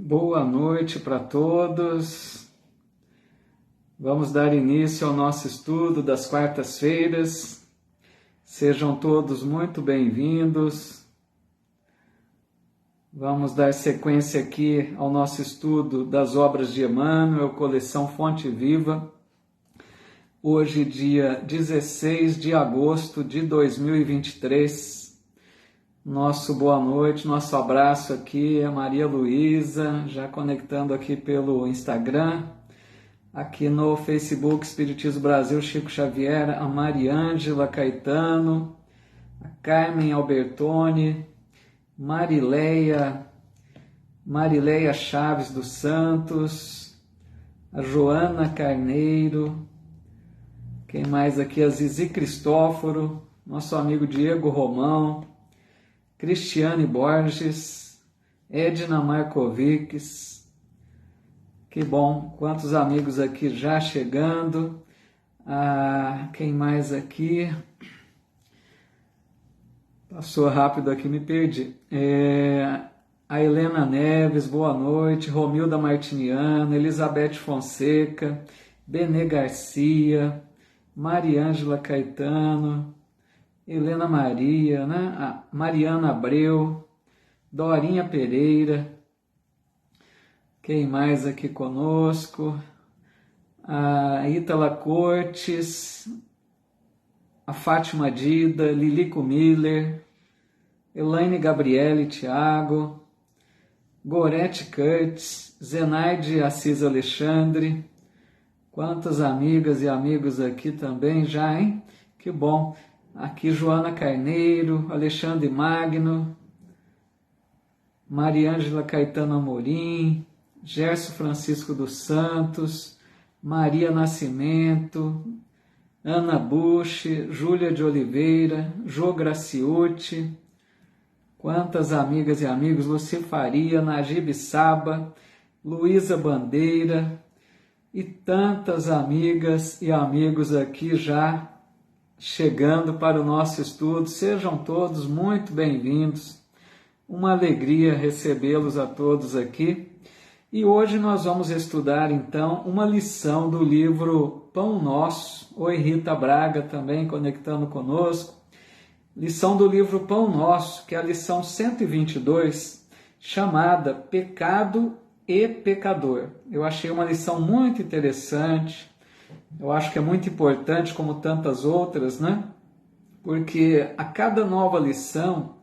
Boa noite para todos. Vamos dar início ao nosso estudo das quartas-feiras. Sejam todos muito bem-vindos. Vamos dar sequência aqui ao nosso estudo das obras de Emmanuel, coleção Fonte Viva. Hoje, dia 16 de agosto de 2023. Nosso boa noite, nosso abraço aqui a Maria Luísa, já conectando aqui pelo Instagram, aqui no Facebook Espiritismo Brasil, Chico Xavier, a Mariângela Caetano, a Carmen Albertoni, Marileia Chaves dos Santos, a Joana Carneiro, quem mais aqui? A Zizi Cristóforo, nosso amigo Diego Romão, Cristiane Borges, Edna Markovics, que bom, quantos amigos aqui já chegando. Quem mais aqui? Passou rápido aqui, me perdi. A Helena Neves, boa noite. Romilda Martiniano, Elizabeth Fonseca, Benê Garcia, Mariângela Caetano, Helena Maria, né? A Mariana Abreu, Dorinha Pereira, quem mais aqui conosco? A Ítala Cortes, a Fátima Dida, Lilico Miller, Elaine Gabriele Thiago, Gorete Curtis, Zenaide Assis Alexandre, quantas amigas e amigos aqui também já, hein? Que bom! Aqui Joana Carneiro, Alexandre Magno, Mariângela Caetano Amorim, Gerson Francisco dos Santos, Maria Nascimento, Ana Bush, Júlia de Oliveira, Jô Graciuti, quantas amigas e amigos, Luci Faria, Najib Saba, Luísa Bandeira e tantas amigas e amigos aqui já chegando para o nosso estudo. Sejam todos muito bem-vindos. Uma alegria recebê-los a todos aqui. E hoje nós vamos estudar, então, uma lição do livro Pão Nosso. Oi, Rita Braga, também conectando conosco. Lição do livro Pão Nosso, que é a lição 122, chamada Pecado e Pecador. Eu achei uma lição muito interessante. Eu acho que é muito importante, como tantas outras, né? Porque a cada nova lição,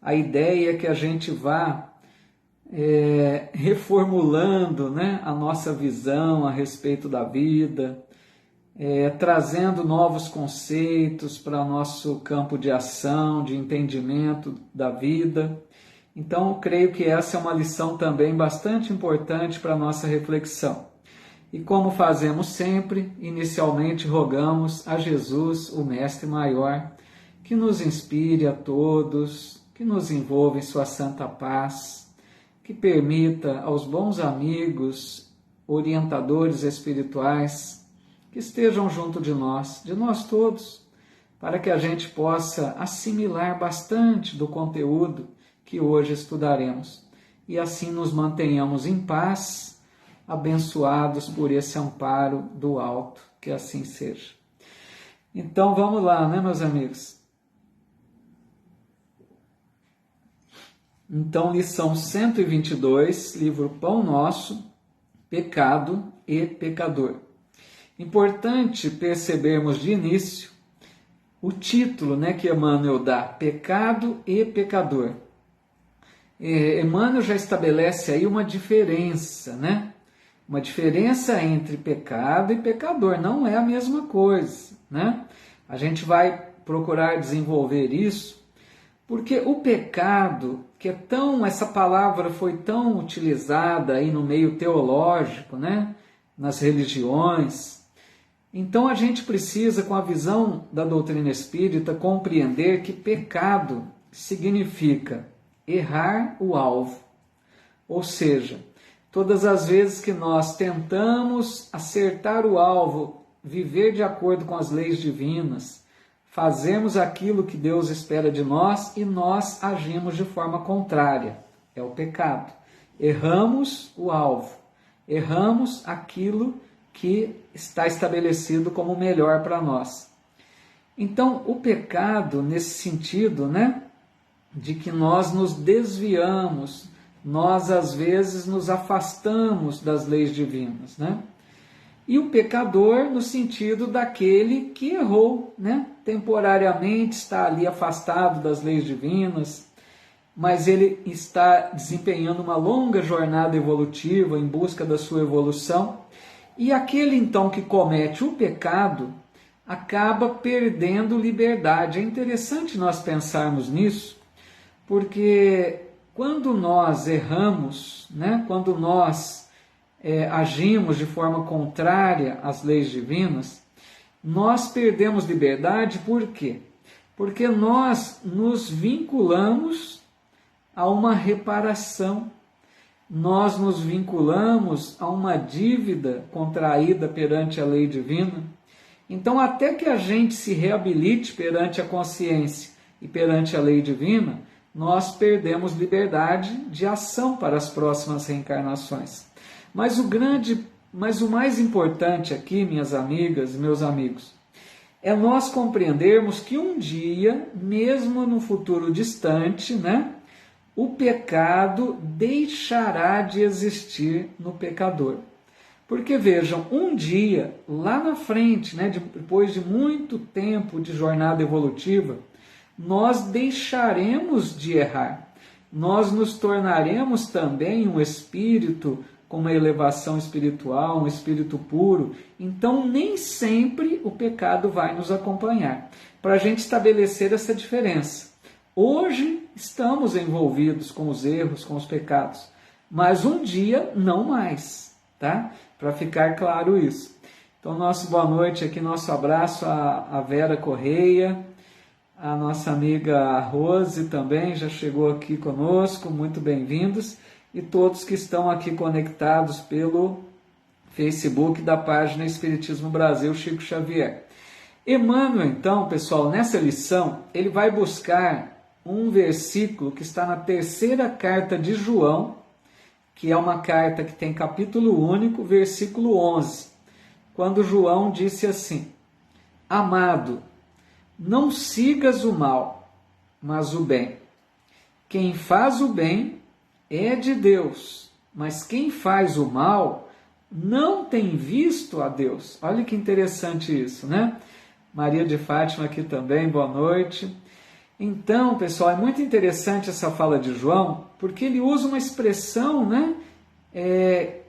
a ideia é que a gente vá reformulando, né, a nossa visão a respeito da vida, trazendo novos conceitos para o nosso campo de ação, de entendimento da vida. Então, eu creio que essa é uma lição também bastante importante para a nossa reflexão. E como fazemos sempre, inicialmente rogamos a Jesus, o Mestre Maior, que nos inspire a todos, que nos envolva em sua santa paz, que permita aos bons amigos, orientadores espirituais, que estejam junto de nós todos, para que a gente possa assimilar bastante do conteúdo que hoje estudaremos e assim nos mantenhamos em paz, abençoados por esse amparo do alto, que assim seja. Então vamos lá, né, meus amigos? Então, lição 122, livro Pão Nosso, Pecado e Pecador. Importante percebermos de início o título, né, que Emmanuel dá, Pecado e Pecador. Emmanuel já estabelece aí uma diferença, né? Uma diferença entre pecado e pecador, não é a mesma coisa, né? A gente vai procurar desenvolver isso, porque o pecado, que é tão, essa palavra foi tão utilizada aí no meio teológico, né? Nas religiões, então a gente precisa, com a visão da doutrina espírita, compreender que pecado significa errar o alvo, ou seja, todas as vezes que nós tentamos acertar o alvo, viver de acordo com as leis divinas, fazemos aquilo que Deus espera de nós e nós agimos de forma contrária. É o pecado. erramos o alvo, erramos aquilo que está estabelecido como melhor para nós. Então, o pecado, nesse sentido, né, de que nós nos desviamos, nós às vezes nos afastamos das leis divinas, né? E o pecador no sentido daquele que errou, né? Temporariamente está ali afastado das leis divinas, mas ele está desempenhando uma longa jornada evolutiva em busca da sua evolução. E aquele então que comete o pecado acaba perdendo liberdade. É interessante nós pensarmos nisso, porque quando nós erramos, né? Quando nós agimos de forma contrária às leis divinas, nós perdemos liberdade. Por quê? Porque nós nos vinculamos a uma reparação, nós nos vinculamos a uma dívida contraída perante a lei divina. Então, até que a gente se reabilite perante a consciência e perante a lei divina, nós perdemos liberdade de ação para as próximas reencarnações. Mas o mais importante aqui, minhas amigas e meus amigos, é nós compreendermos que um dia, mesmo no futuro distante, né, o pecado deixará de existir no pecador. Porque vejam, um dia, lá na frente, né, depois de muito tempo de jornada evolutiva, nós deixaremos de errar. Nós nos tornaremos também um espírito com uma elevação espiritual, um espírito puro. Então, nem sempre o pecado vai nos acompanhar. Para a gente estabelecer essa diferença. Hoje estamos envolvidos com os erros, com os pecados, mas um dia não mais, tá? Para ficar claro isso. Então, nosso boa noite aqui, nosso abraço à Vera Correia, a nossa amiga Rose também já chegou aqui conosco, muito bem-vindos, e todos que estão aqui conectados pelo Facebook da página Espiritismo Brasil Chico Xavier. Emmanuel, então, pessoal, nessa lição, ele vai buscar um versículo que está na terceira carta de João, que é uma carta que tem capítulo único, versículo 11, quando João disse assim: Amado, não sigas o mal, mas o bem. Quem faz o bem é de Deus, mas quem faz o mal não tem visto a Deus. Olha que interessante isso, né? Maria de Fátima aqui também, boa noite. Então, pessoal, é muito interessante essa fala de João, porque ele usa uma expressão, né?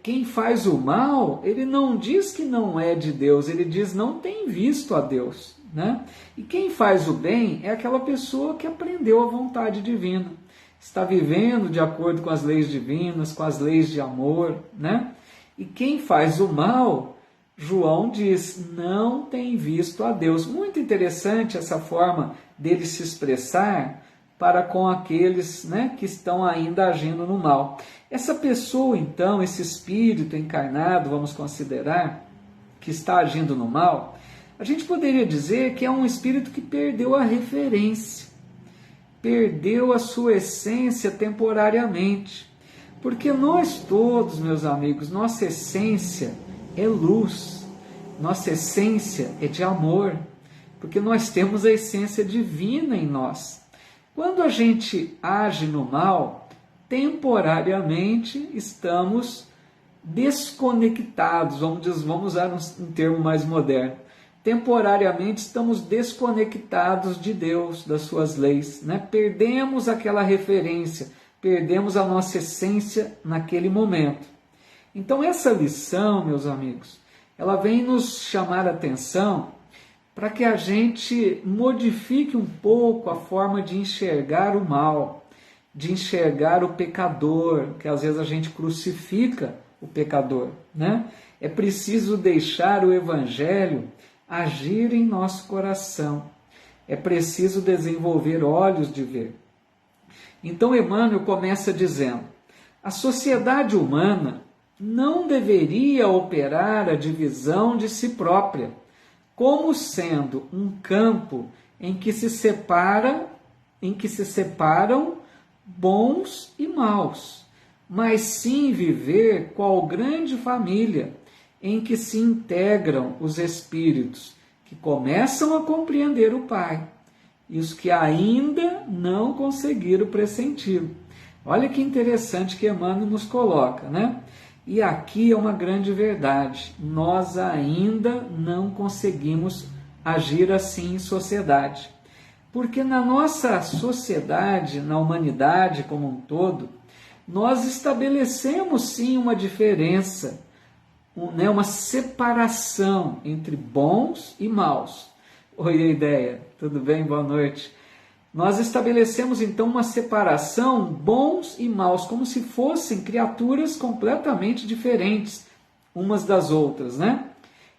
Quem faz o mal, ele não diz que não é de Deus, ele diz não tem visto a Deus, né? E quem faz o bem é aquela pessoa que aprendeu a vontade divina, está vivendo de acordo com as leis divinas, com as leis de amor, né? E quem faz o mal, João diz, não tem visto a Deus. Muito interessante essa forma dele se expressar para com aqueles, né, que estão ainda agindo no mal. Essa pessoa, então, esse espírito encarnado, vamos considerar, que está agindo no mal, a gente poderia dizer que é um espírito que perdeu a referência, perdeu a sua essência temporariamente. Porque nós todos, meus amigos, nossa essência é luz, nossa essência é de amor, porque nós temos a essência divina em nós. Quando a gente age no mal, temporariamente estamos desconectados, vamos usar um termo mais moderno, temporariamente estamos desconectados de Deus, das suas leis, né? Perdemos aquela referência, perdemos a nossa essência naquele momento. Então essa lição, meus amigos, ela vem nos chamar a atenção para que a gente modifique um pouco a forma de enxergar o mal, de enxergar o pecador, que às vezes a gente crucifica o pecador, né? É preciso deixar o Evangelho agir em nosso coração. É preciso desenvolver olhos de ver. Então Emmanuel começa dizendo: a sociedade humana não deveria operar a divisão de si própria, como sendo um campo em que se separam bons e maus, mas sim viver qual grande família em que se integram os espíritos que começam a compreender o Pai e os que ainda não conseguiram pressenti-lo. Olha que interessante que Emmanuel nos coloca, né? E aqui é uma grande verdade. Nós ainda não conseguimos agir assim em sociedade. Porque na nossa sociedade, na humanidade como um todo, nós estabelecemos sim uma diferença, uma separação entre bons e maus. Oi, ideia, tudo bem? Boa noite. Nós estabelecemos então uma separação, bons e maus, como se fossem criaturas completamente diferentes umas das outras, né?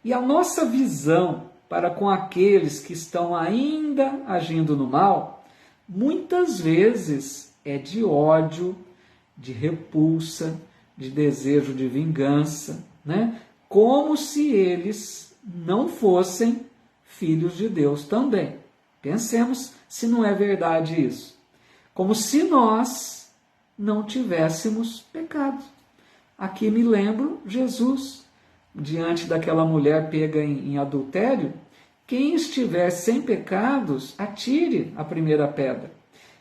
E a nossa visão para com aqueles que estão ainda agindo no mal, muitas vezes é de ódio, de repulsa, de desejo de vingança, né? Como se eles não fossem filhos de Deus também. Pensemos se não é verdade isso. Como se nós não tivéssemos pecado. Aqui me lembro Jesus, diante daquela mulher pega em adultério, quem estiver sem pecados, atire a primeira pedra.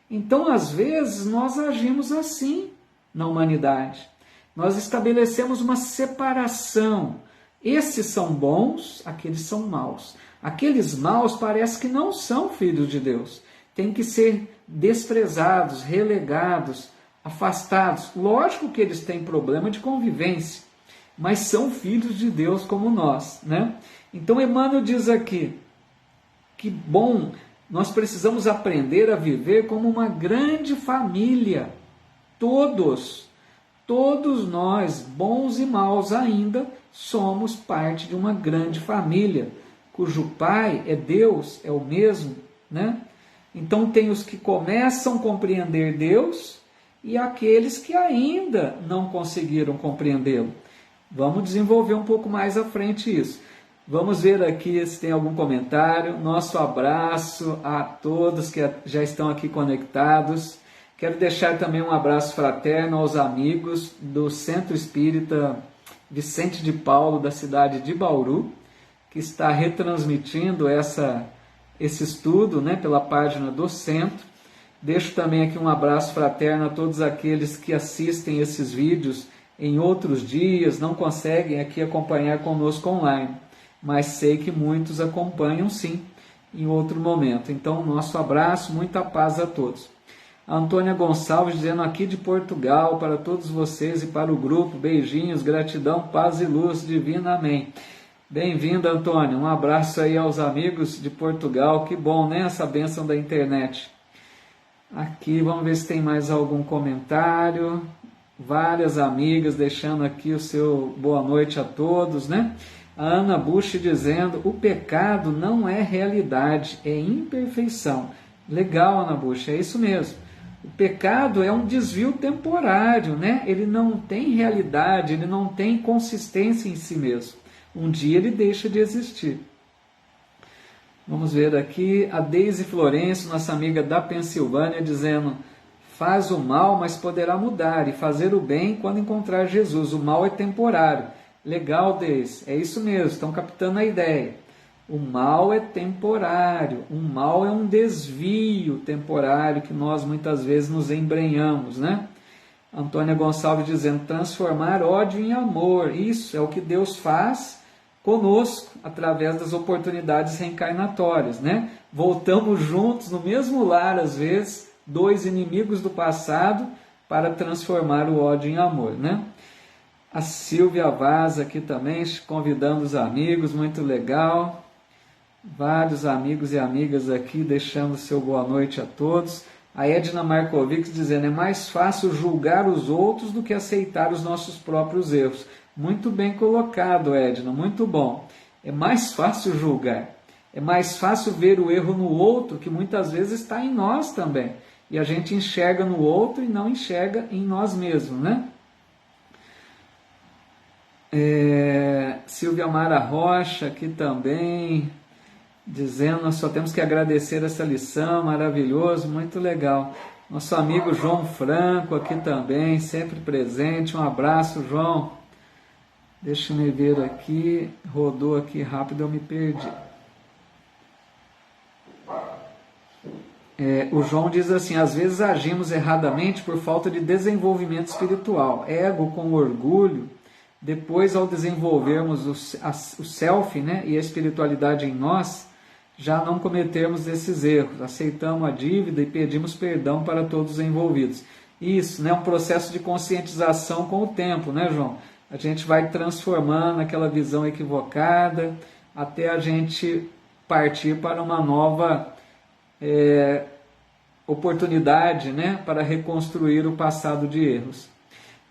Então, às vezes, nós agimos assim na humanidade. Nós estabelecemos uma separação. Esses são bons, aqueles são maus. Aqueles maus parece que não são filhos de Deus. Têm que ser desprezados, relegados, afastados. Lógico que eles têm problema de convivência, mas são filhos de Deus como nós, né? Então Emmanuel diz aqui, que bom, nós precisamos aprender a viver como uma grande família. Todos nós, bons e maus ainda, somos parte de uma grande família, cujo pai é Deus, é o mesmo, né? Então tem os que começam a compreender Deus e aqueles que ainda não conseguiram compreendê-lo. Vamos desenvolver um pouco mais à frente isso. Vamos ver aqui se tem algum comentário. Nosso abraço a todos que já estão aqui conectados. Quero deixar também um abraço fraterno aos amigos do Centro Espírita Vicente de Paulo, da cidade de Bauru, que está retransmitindo esse estudo, né, pela página do centro. Deixo também aqui um abraço fraterno a todos aqueles que assistem esses vídeos em outros dias, não conseguem aqui acompanhar conosco online, mas sei que muitos acompanham sim, em outro momento. Então, nosso abraço, muita paz a todos. A Antônia Gonçalves dizendo aqui de Portugal, para todos vocês e para o grupo, beijinhos, gratidão, paz e luz divina, amém. Bem-vinda, Antônia, um abraço aí aos amigos de Portugal, que bom, né, essa bênção da internet. Aqui, vamos ver se tem mais algum comentário. Várias amigas deixando aqui o seu boa noite a todos, né? A Ana Bush dizendo, o pecado não é realidade, é imperfeição. Legal, Ana Bush, é isso mesmo. O pecado é um desvio temporário, né? Ele não tem realidade, ele não tem consistência em si mesmo. Um dia ele deixa de existir. Vamos ver aqui a Deise Florencio, nossa amiga da Pensilvânia, dizendo, faz o mal, mas poderá mudar, e fazer o bem quando encontrar Jesus. O mal é temporário. Legal, Deise, é isso mesmo, estão captando a ideia. O mal é temporário, o mal é um desvio temporário que nós muitas vezes nos embrenhamos, né? Antônia Gonçalves dizendo, transformar ódio em amor. Isso é o que Deus faz conosco, através das oportunidades reencarnatórias, né? Voltamos juntos no mesmo lar, às vezes, dois inimigos do passado, para transformar o ódio em amor, né? A Silvia Vaz aqui também, convidando os amigos, muito legal. Vários amigos e amigas aqui, deixando seu boa noite a todos. A Edna Markovic dizendo, é mais fácil julgar os outros do que aceitar os nossos próprios erros. Muito bem colocado, Edna, muito bom. É mais fácil julgar. É mais fácil ver o erro no outro, que muitas vezes está em nós também. E a gente enxerga no outro e não enxerga em nós mesmos, né? Silvia Mara Rocha aqui também, dizendo, nós só temos que agradecer essa lição, maravilhoso, muito legal. Nosso amigo João Franco aqui também, sempre presente. Um abraço, João. Deixa eu ver aqui. Rodou aqui rápido, eu me perdi. O João diz assim: às vezes agimos erradamente por falta de desenvolvimento espiritual. Ego com orgulho. Depois, ao desenvolvermos o self, né, e a espiritualidade em nós, já não cometermos esses erros, aceitamos a dívida e pedimos perdão para todos os envolvidos. Isso, né, um processo de conscientização com o tempo, né, João? A gente vai transformando aquela visão equivocada até a gente partir para uma nova oportunidade, né, para reconstruir o passado de erros.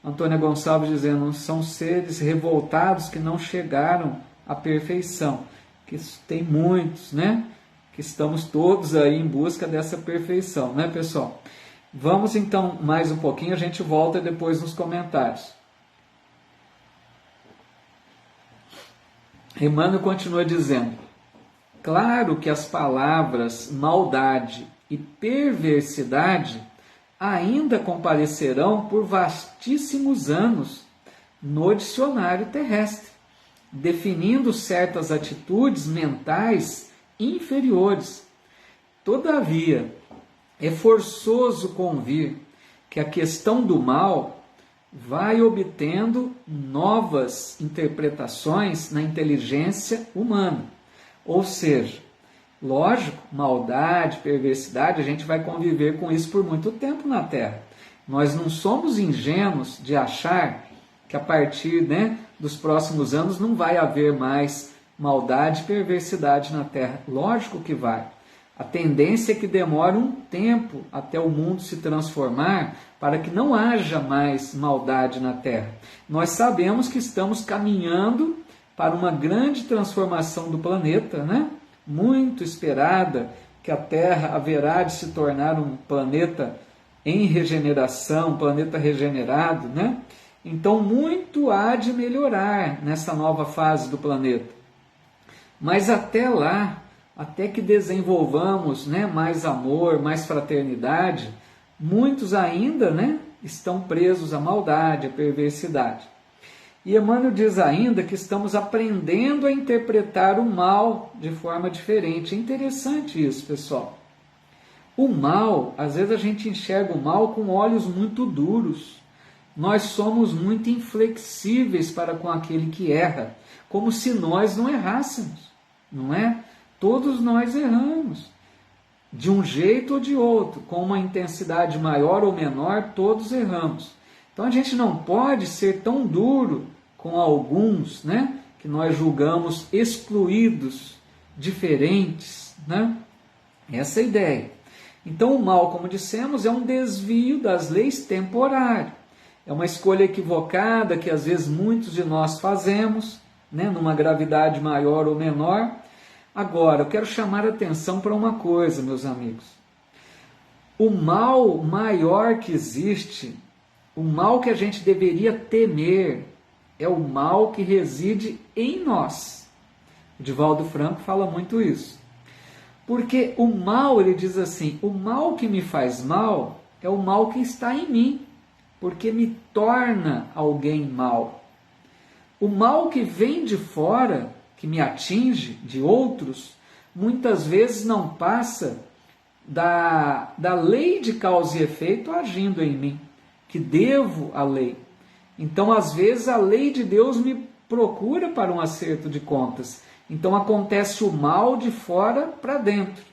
Antônia Gonçalves dizendo: são seres revoltados que não chegaram à perfeição. Que tem muitos, né? Que estamos todos aí em busca dessa perfeição, né, pessoal? Vamos então mais um pouquinho, a gente volta depois nos comentários. Emmanuel continua dizendo: claro que as palavras maldade e perversidade ainda comparecerão por vastíssimos anos no dicionário terrestre, definindo certas atitudes mentais inferiores. Todavia, é forçoso convir que a questão do mal vai obtendo novas interpretações na inteligência humana. Ou seja, lógico, maldade, perversidade, a gente vai conviver com isso por muito tempo na Terra. Nós não somos ingênuos de achar que a partir, né, dos próximos anos não vai haver mais maldade e perversidade na Terra. Lógico que vai. A tendência é que demore um tempo até o mundo se transformar para que não haja mais maldade na Terra. Nós sabemos que estamos caminhando para uma grande transformação do planeta, né? Muito esperada, que a Terra haverá de se tornar um planeta em regeneração, um planeta regenerado, né? Então, muito há de melhorar nessa nova fase do planeta. Mas até lá, até que desenvolvamos, né, mais amor, mais fraternidade, muitos ainda, né, estão presos à maldade, à perversidade. E Emmanuel diz ainda que estamos aprendendo a interpretar o mal de forma diferente. É interessante isso, pessoal. O mal, às vezes a gente enxerga o mal com olhos muito duros. Nós somos muito inflexíveis para com aquele que erra, como se nós não errássemos, não é? Todos nós erramos, de um jeito ou de outro, com uma intensidade maior ou menor, todos erramos. Então a gente não pode ser tão duro com alguns, né, que nós julgamos excluídos, diferentes, né? Essa é a ideia. Então o mal, como dissemos, é um desvio das leis temporárias. É uma escolha equivocada que às vezes muitos de nós fazemos, né, numa gravidade maior ou menor. Agora, eu quero chamar a atenção para uma coisa, meus amigos. O mal maior que existe, o mal que a gente deveria temer, é o mal que reside em nós. O Divaldo Franco fala muito isso. Porque o mal, ele diz assim, o mal que me faz mal é o mal que está em mim, porque me torna alguém mal. O mal que vem de fora, que me atinge, de outros, muitas vezes não passa da lei de causa e efeito agindo em mim, que devo à lei. Então, às vezes, a lei de Deus me procura para um acerto de contas. Então, acontece o mal de fora para dentro.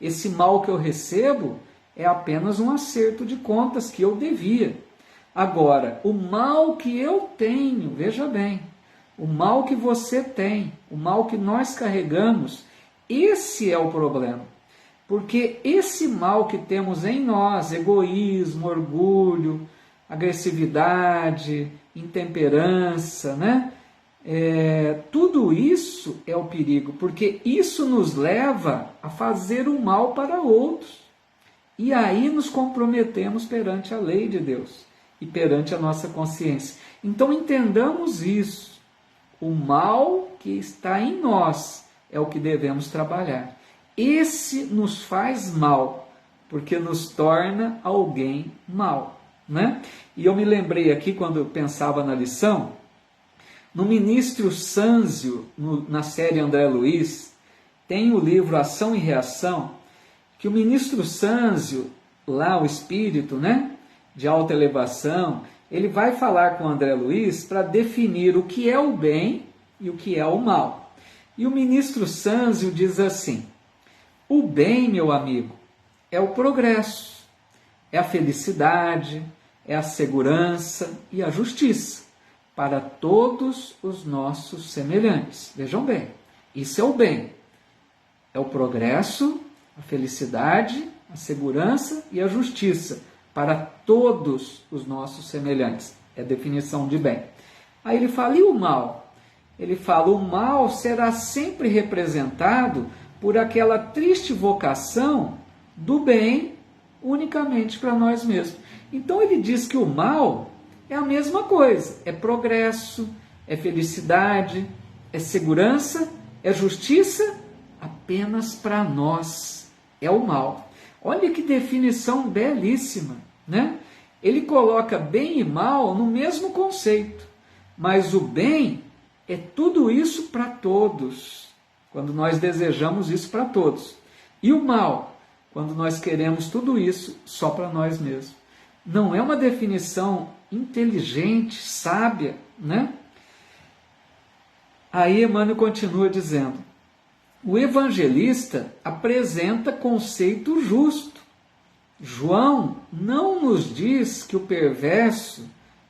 Esse mal que eu recebo é apenas um acerto de contas que eu devia. Agora, o mal que eu tenho, veja bem, o mal que você tem, o mal que nós carregamos, esse é o problema. Porque esse mal que temos em nós, egoísmo, orgulho, agressividade, intemperança, né? Tudo isso é o perigo, porque isso nos leva a fazer o mal para outros. E aí nos comprometemos perante a lei de Deus e perante a nossa consciência. Então entendamos isso. O mal que está em nós é o que devemos trabalhar. Esse nos faz mal. porque nos torna alguém mau, né? E eu me lembrei aqui, quando eu pensava na lição, no Ministro Sânzio, na série André Luiz, tem o livro Ação e Reação, que o Ministro Sânzio, lá o espírito, né, de alta elevação, ele vai falar com André Luiz para definir o que é o bem e o que é o mal. E o Ministro Sânzio diz assim: o bem, meu amigo, é o progresso, é a felicidade, é a segurança e a justiça para todos os nossos semelhantes. Vejam bem, isso é o bem. É o progresso, a felicidade, a segurança e a justiça para todos os nossos semelhantes. É a definição de bem. Aí ele fala, e o mal? Ele fala, o mal será sempre representado por aquela triste vocação do bem unicamente para nós mesmos. Então ele diz que o mal é a mesma coisa, é progresso, é felicidade, é segurança, é justiça, apenas para nós é o mal. Olha que definição belíssima, né? Ele coloca bem e mal no mesmo conceito, mas o bem é tudo isso para todos, quando nós desejamos isso para todos. E o mal, quando nós queremos tudo isso só para nós mesmos. Não é uma definição inteligente, sábia, né? Aí Emmanuel continua dizendo, o evangelista apresenta conceito justo. João não nos diz que o perverso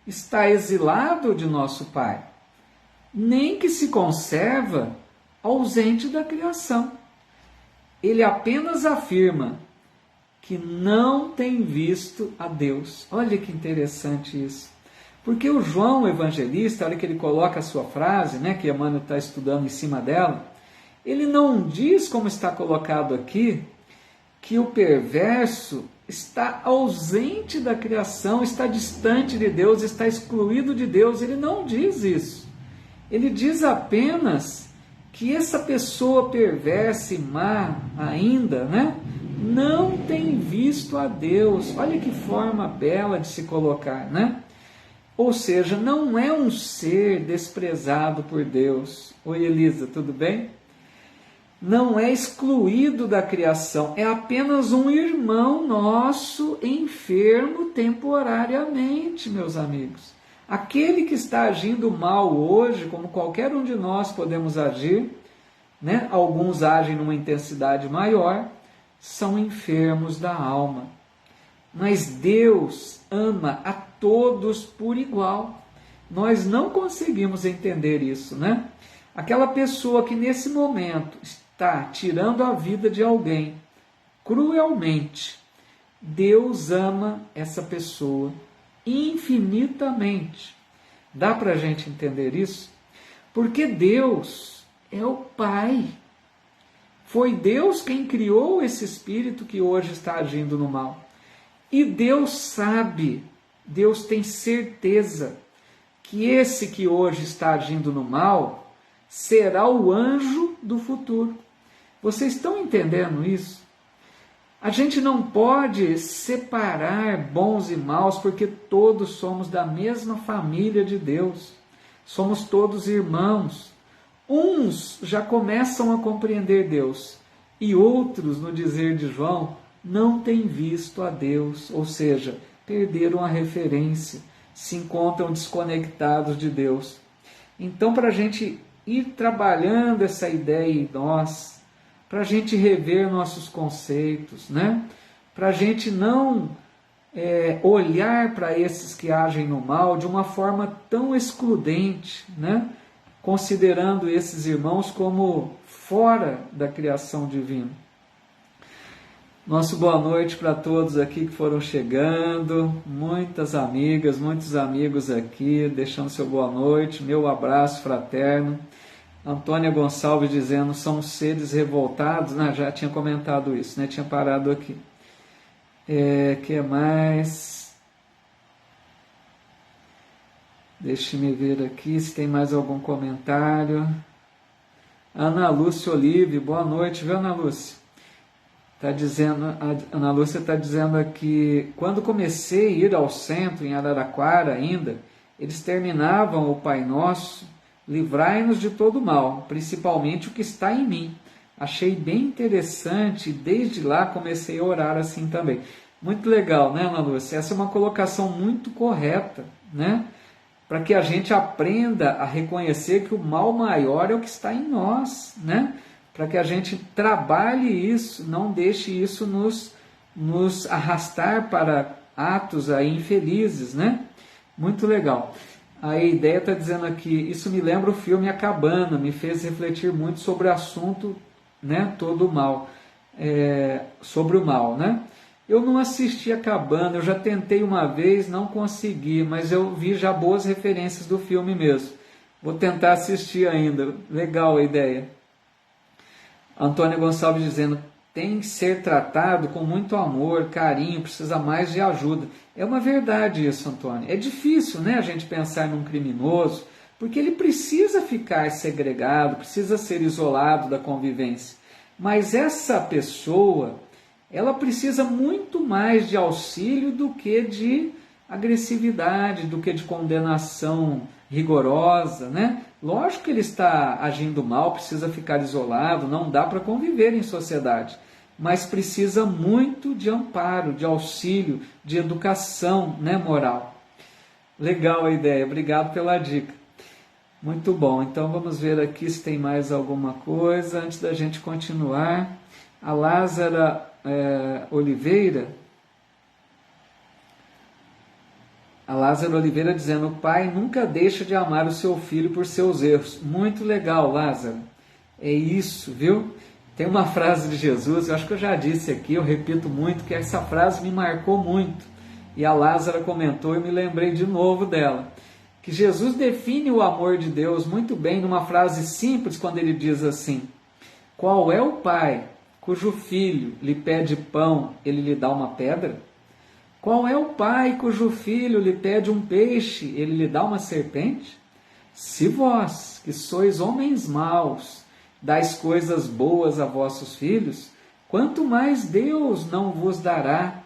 está exilado de nosso Pai, nem que se conserva ausente da criação. Ele apenas afirma que não tem visto a Deus. Olha que interessante isso. Porque o João evangelista, olha que ele coloca a sua frase, né, que Emmanuel está estudando em cima dela, ele não diz, como está colocado aqui, que o perverso está ausente da criação, está distante de Deus, está excluído de Deus. Ele não diz isso. Ele diz apenas que essa pessoa perversa e má ainda, né, não tem visto a Deus. Olha que forma bela de se colocar, né? Ou seja, não é um ser desprezado por Deus. Oi, Elisa, tudo bem? Não é excluído da criação, é apenas um irmão nosso enfermo temporariamente, meus amigos. Aquele que está agindo mal hoje, como qualquer um de nós podemos agir, né? Alguns agem numa intensidade maior, são enfermos da alma. Mas Deus ama a todos por igual. Nós não conseguimos entender isso, né? Aquela pessoa que nesse momento está tirando a vida de alguém cruelmente, Deus ama essa pessoa infinitamente. Dá para a gente entender isso? Porque Deus é o Pai. Foi Deus quem criou esse espírito que hoje está agindo no mal. E Deus sabe, Deus tem certeza que esse que hoje está agindo no mal será o anjo do futuro. Vocês estão entendendo isso? A gente não pode separar bons e maus, porque todos somos da mesma família de Deus. Somos todos irmãos. Uns já começam a compreender Deus, e outros, no dizer de João, não têm visto a Deus, ou seja, perderam a referência, se encontram desconectados de Deus. Então, para a gente ir trabalhando essa ideia em nós, para a gente rever nossos conceitos, né? Para a gente não olhar para esses que agem no mal de uma forma tão excludente, né? Considerando esses irmãos como fora da criação divina. Nosso boa noite para todos aqui que foram chegando, muitas amigas, muitos amigos aqui, deixando seu boa noite, meu abraço fraterno. Antônia Gonçalves dizendo, são seres revoltados, já tinha comentado isso, né? Tinha parado aqui. Que mais? Deixe-me ver aqui se tem mais algum comentário. Ana Lúcia Olive, boa noite, viu, Ana Lúcia? Tá dizendo, a Ana Lúcia está dizendo aqui, quando comecei a ir ao centro, em Araraquara ainda, eles terminavam o Pai Nosso, livrai-nos de todo mal, principalmente o que está em mim. Achei bem interessante e desde lá comecei a orar assim também. Muito legal, né, Ana Lúcia? Essa é uma colocação muito correta, né? Para que a gente aprenda a reconhecer que o mal maior é o que está em nós, né? Para que a gente trabalhe isso, não deixe isso nos arrastar para atos aí infelizes, né? Muito legal. A ideia está dizendo aqui, isso me lembra o filme A Cabana, me fez refletir muito sobre o assunto, né? Todo o mal, sobre o mal, né? Eu não assisti A Cabana, eu já tentei uma vez, não consegui, mas eu vi já boas referências do filme mesmo. Vou tentar assistir ainda, legal a ideia. Antônio Gonçalves dizendo, tem que ser tratado com muito amor, carinho, precisa mais de ajuda. É uma verdade isso, Antônio. É difícil, né, a gente pensar num criminoso, porque ele precisa ficar segregado, precisa ser isolado da convivência. Mas essa pessoa, ela precisa muito mais de auxílio do que de agressividade, do que de condenação rigorosa, né? Lógico que ele está agindo mal, precisa ficar isolado, não dá para conviver em sociedade, mas precisa muito de amparo, de auxílio, de educação, né, moral. Legal a ideia, obrigado pela dica. Muito bom, então vamos ver aqui se tem mais alguma coisa antes da gente continuar. A Lázara Oliveira dizendo, o pai nunca deixa de amar o seu filho por seus erros. Muito legal, Lázaro. É isso, viu? Tem uma frase de Jesus, eu acho que eu já disse aqui, eu repito muito, que essa frase me marcou muito. E a Lázara comentou e me lembrei de novo dela. Que Jesus define o amor de Deus muito bem numa frase simples, quando ele diz assim, qual é o pai cujo filho lhe pede pão, ele lhe dá uma pedra? Qual é o pai cujo filho lhe pede um peixe, ele lhe dá uma serpente? Se vós, que sois homens maus, dais coisas boas a vossos filhos, quanto mais Deus não vos dará?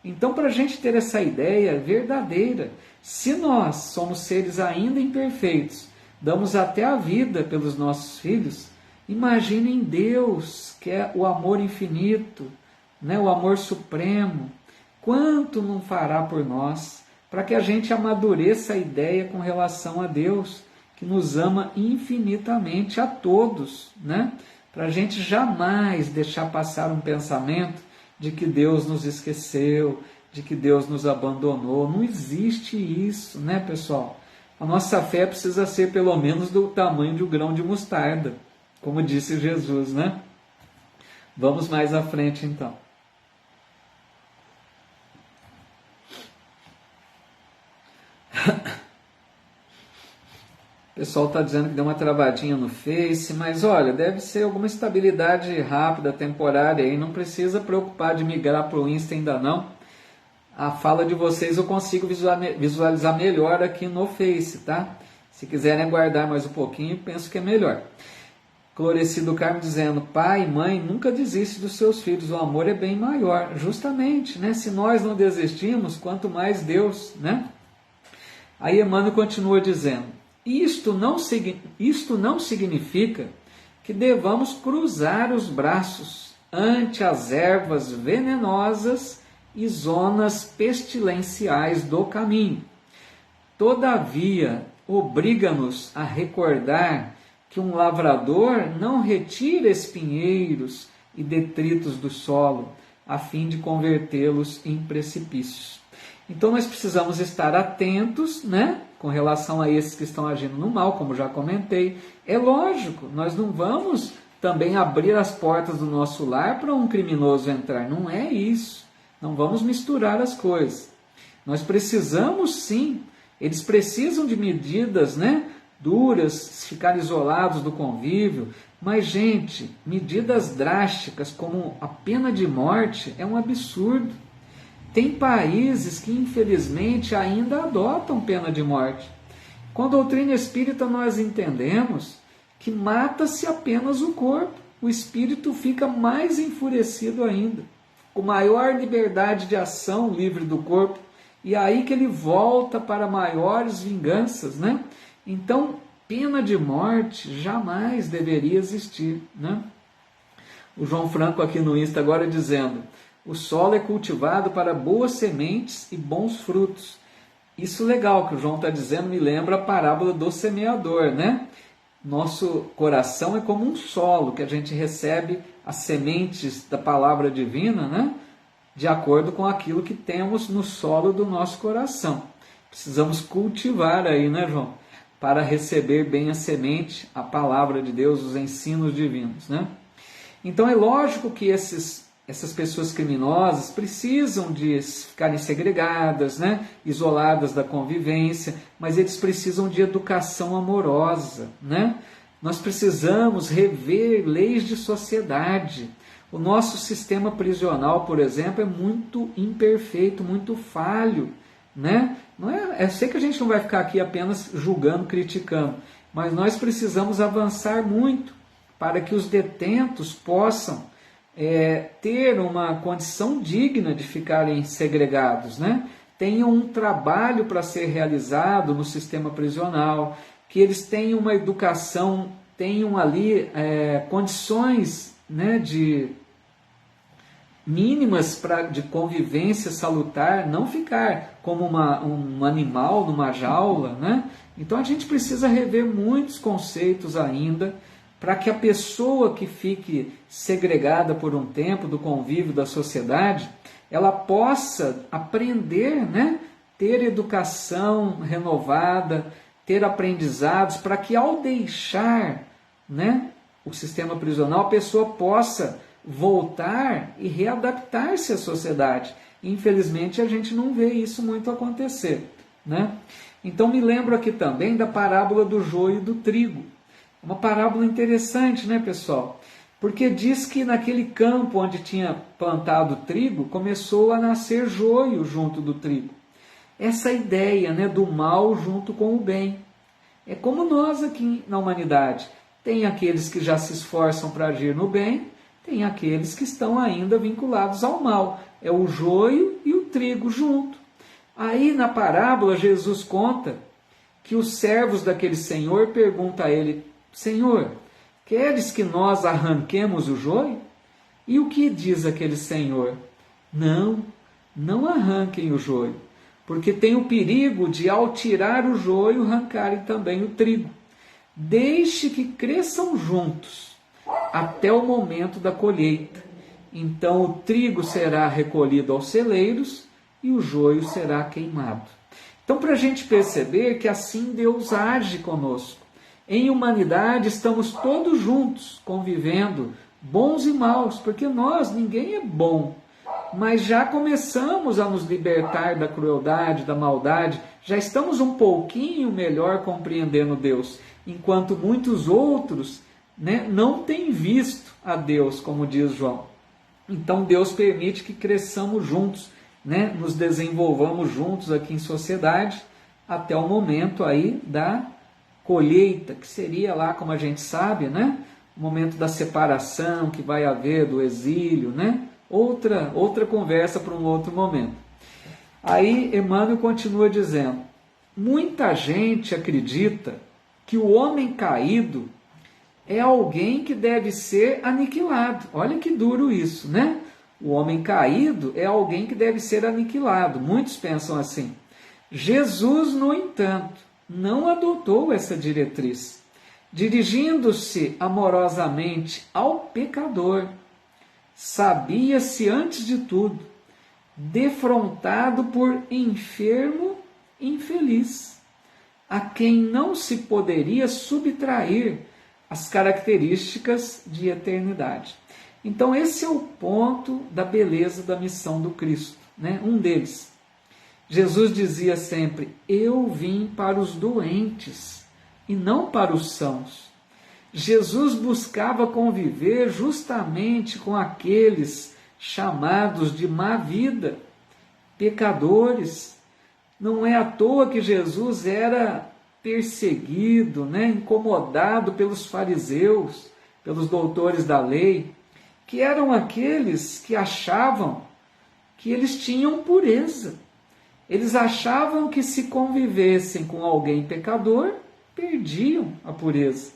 Então, para a gente ter essa ideia verdadeira, se nós somos seres ainda imperfeitos, damos até a vida pelos nossos filhos, imaginem Deus, que é o amor infinito, né, o amor supremo, quanto não fará por nós, para que a gente amadureça a ideia com relação a Deus, que nos ama infinitamente a todos, né? Para a gente jamais deixar passar um pensamento de que Deus nos esqueceu, de que Deus nos abandonou. Não existe isso, né, pessoal? A nossa fé precisa ser pelo menos do tamanho de um grão de mostarda, como disse Jesus, né? Vamos mais à frente, então. O pessoal está dizendo que deu uma travadinha no Face, mas olha, deve ser alguma estabilidade rápida, temporária, e não precisa preocupar de migrar para o Insta ainda não. A fala de vocês eu consigo visualizar melhor aqui no Face, tá? Se quiserem aguardar mais um pouquinho, penso que é melhor. Clorecido Carmo dizendo, pai e mãe, nunca desiste dos seus filhos, o amor é bem maior. Justamente, né? Se nós não desistimos, quanto mais Deus, né? Aí Emmanuel continua dizendo, isto não significa que devamos cruzar os braços ante as ervas venenosas e zonas pestilenciais do caminho. Todavia, obriga-nos a recordar que um lavrador não retira espinheiros e detritos do solo, a fim de convertê-los em precipícios. Então nós precisamos estar atentos, né, com relação a esses que estão agindo no mal, como já comentei. É lógico, nós não vamos também abrir as portas do nosso lar para um criminoso entrar, não é isso. Não vamos misturar as coisas. Nós precisamos sim, eles precisam de medidas, né, duras, ficar isolados do convívio, mas gente, medidas drásticas como a pena de morte é um absurdo. Tem países que, infelizmente, ainda adotam pena de morte. Com a doutrina espírita, nós entendemos que mata-se apenas o corpo. o espírito fica mais enfurecido ainda, com maior liberdade de ação livre do corpo, e aí que ele volta para maiores vinganças, né? Então, pena de morte jamais deveria existir, né? O João Franco aqui no Insta agora dizendo: o solo é cultivado para boas sementes e bons frutos. Isso legal que o João está dizendo me lembra a parábola do semeador, né? Nosso coração é como um solo que a gente recebe as sementes da palavra divina, né? De acordo com aquilo que temos no solo do nosso coração. Precisamos cultivar aí, né, João? Para receber bem a semente, a palavra de Deus, os ensinos divinos, né? Então é lógico que essas pessoas criminosas precisam de ficarem segregadas, né? Isoladas da convivência, mas eles precisam de educação amorosa, né? Nós precisamos rever leis de sociedade. O nosso sistema prisional, por exemplo, é muito imperfeito, muito falho, né? Não é, eu sei que a gente não vai ficar aqui apenas julgando, criticando, mas nós precisamos avançar muito para que os detentos possam ter uma condição digna de ficarem segregados, né? Tenham um trabalho para ser realizado no sistema prisional, que eles tenham uma educação, tenham ali condições, né, de mínimas de convivência salutar, não ficar como um animal numa jaula, né? Então a gente precisa rever muitos conceitos ainda, para que a pessoa que fique segregada por um tempo do convívio da sociedade, ela possa aprender, né? Ter educação renovada, ter aprendizados, para que ao deixar, né, o sistema prisional, a pessoa possa voltar e readaptar-se à sociedade. Infelizmente a gente não vê isso muito acontecer, né? Então me lembro aqui também da parábola do joio e do trigo. Uma parábola interessante, né, pessoal? Porque diz que naquele campo onde tinha plantado trigo, começou a nascer joio junto do trigo. Essa ideia, né, do mal junto com o bem. É como nós aqui na humanidade. Tem aqueles que já se esforçam para agir no bem, tem aqueles que estão ainda vinculados ao mal. É o joio e o trigo junto. Aí na parábola Jesus conta que os servos daquele senhor perguntam a ele: Senhor, queres que nós arranquemos o joio? E o que diz aquele senhor? Não, não arranquem o joio, porque tem o perigo de, ao tirar o joio, arrancarem também o trigo. Deixe que cresçam juntos, até o momento da colheita. Então o trigo será recolhido aos celeiros e o joio será queimado. Então, para a gente perceber que assim Deus age conosco. Em humanidade estamos todos juntos, convivendo, bons e maus, porque ninguém é bom. Mas já começamos a nos libertar da crueldade, da maldade, já estamos um pouquinho melhor compreendendo Deus, enquanto muitos outros, né, não têm visto a Deus, como diz João. Então Deus permite que cresçamos juntos, né, nos desenvolvamos juntos aqui em sociedade, até o momento aí da colheita, que seria lá, como a gente sabe, né, o momento da separação que vai haver, do exílio, né? Outra conversa para um outro momento. Aí Emmanuel continua dizendo: muita gente acredita que o homem caído é alguém que deve ser aniquilado. Olha que duro isso, né? O homem caído é alguém que deve ser aniquilado. Muitos pensam assim. Jesus, no entanto, não adotou essa diretriz. Dirigindo-se amorosamente ao pecador, sabia-se antes de tudo defrontado por enfermo infeliz, a quem não se poderia subtrair as características de eternidade. Então esse é o ponto da beleza da missão do Cristo, né? Um deles. Jesus dizia sempre: eu vim para os doentes e não para os sãos. Jesus buscava conviver justamente com aqueles chamados de má vida, pecadores. Não é à toa que Jesus era perseguido, né, incomodado pelos fariseus, pelos doutores da lei, que eram aqueles que achavam que eles tinham pureza. Eles achavam que se convivessem com alguém pecador, perdiam a pureza.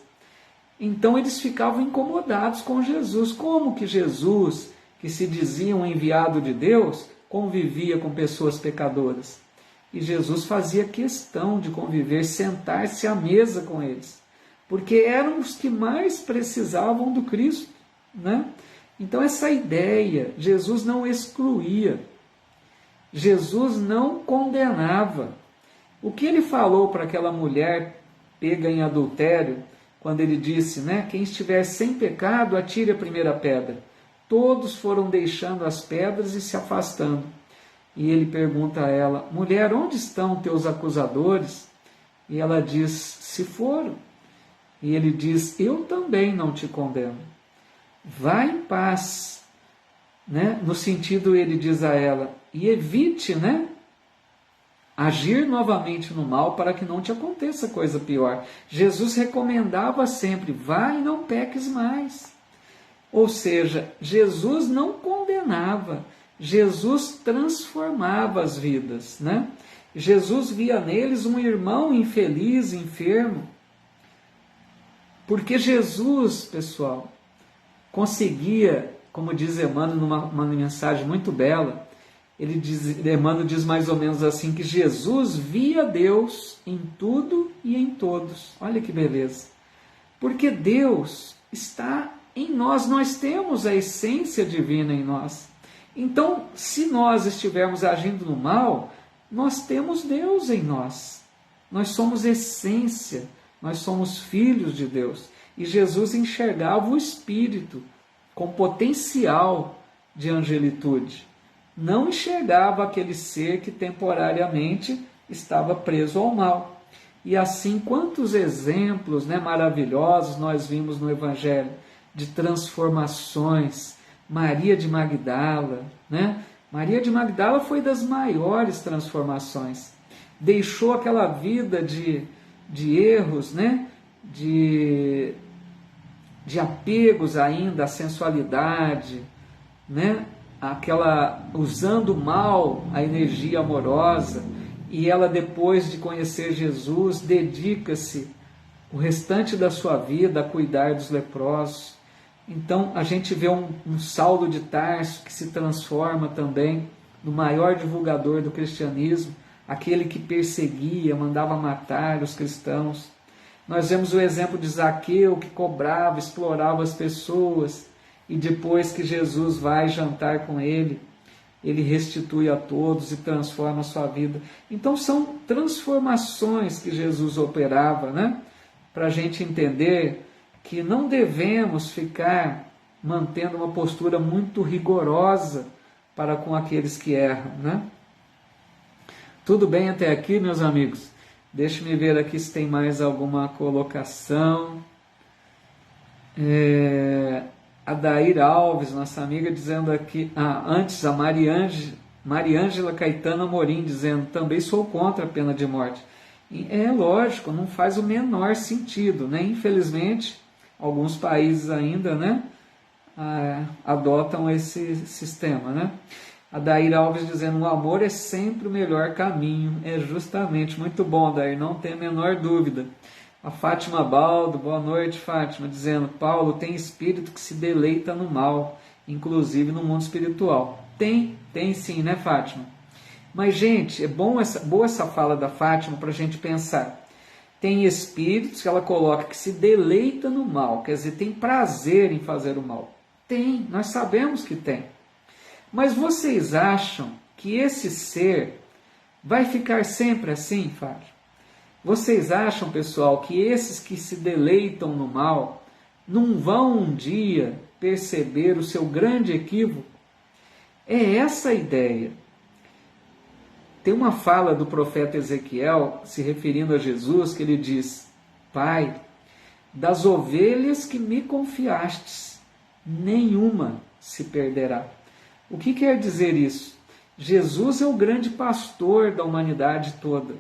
Então eles ficavam incomodados com Jesus. Como que Jesus, que se dizia um enviado de Deus, convivia com pessoas pecadoras? E Jesus fazia questão de conviver, sentar-se à mesa com eles, porque eram os que mais precisavam do Cristo, né? Então essa ideia, Jesus não excluía, Jesus não condenava. O que ele falou para aquela mulher pega em adultério, quando ele disse, né, quem estiver sem pecado, atire a primeira pedra. Todos foram deixando as pedras e se afastando. E ele pergunta a ela, mulher, onde estão teus acusadores? E ela diz, se foram. E ele diz, eu também não te condeno. Vá em paz. Né? No sentido, ele diz a ela, e evite, né, agir novamente no mal para que não te aconteça coisa pior. Jesus recomendava sempre, vá e não peques mais. Ou seja, Jesus não condenava, Jesus transformava as vidas, né? Jesus via neles um irmão infeliz, enfermo. Porque Jesus, pessoal, conseguia, como diz Emmanuel numa mensagem muito bela, Emmanuel diz mais ou menos assim, que Jesus via Deus em tudo e em todos. Olha que beleza. Porque Deus está em nós, nós temos a essência divina em nós. Então, se nós estivermos agindo no mal, nós temos Deus em nós. Nós somos essência, nós somos filhos de Deus. E Jesus enxergava o Espírito com potencial de angelitude. Não enxergava aquele ser que temporariamente estava preso ao mal. E assim, quantos exemplos, né, maravilhosos nós vimos no Evangelho de transformações. Maria de Magdala, né? Maria de Magdala foi das maiores transformações. Deixou aquela vida de erros, né? De apegos ainda à sensualidade, né? Usando mal a energia amorosa, e ela, depois de conhecer Jesus, dedica-se o restante da sua vida a cuidar dos leprosos. Então a gente vê um Saulo de Tarso que se transforma também no maior divulgador do cristianismo, aquele que perseguia, mandava matar os cristãos. Nós vemos o exemplo de Zaqueu, que cobrava, explorava as pessoas, e depois que Jesus vai jantar com ele, ele restitui a todos e transforma a sua vida. Então são transformações que Jesus operava, né? Para a gente entender que não devemos ficar mantendo uma postura muito rigorosa para com aqueles que erram, né? Tudo bem até aqui, meus amigos? Deixe-me ver aqui se tem mais alguma colocação. A Daíra Alves, nossa amiga, dizendo aqui... antes a Mariângela Caetano Amorim, dizendo, também sou contra a pena de morte. É lógico, não faz o menor sentido, né? Infelizmente, alguns países ainda, né, adotam esse sistema, né? A Daíra Alves dizendo, o amor é sempre o melhor caminho. É justamente, muito bom, Daíra, não tem a menor dúvida. A Fátima Baldo, boa noite, Fátima, dizendo, Paulo, tem espírito que se deleita no mal, inclusive no mundo espiritual. Tem sim, né, Fátima? Mas, gente, é boa essa fala da Fátima para a gente pensar. Tem espíritos que ela coloca que se deleita no mal, quer dizer, tem prazer em fazer o mal. Tem, nós sabemos que tem. Mas vocês acham que esse ser vai ficar sempre assim, Fátima? Vocês acham, pessoal, que esses que se deleitam no mal não vão um dia perceber o seu grande equívoco? É essa a ideia. Tem uma fala do profeta Ezequiel, se referindo a Jesus, que ele diz, Pai, das ovelhas que me confiastes, nenhuma se perderá. O que quer dizer isso? Jesus é o grande pastor da humanidade toda.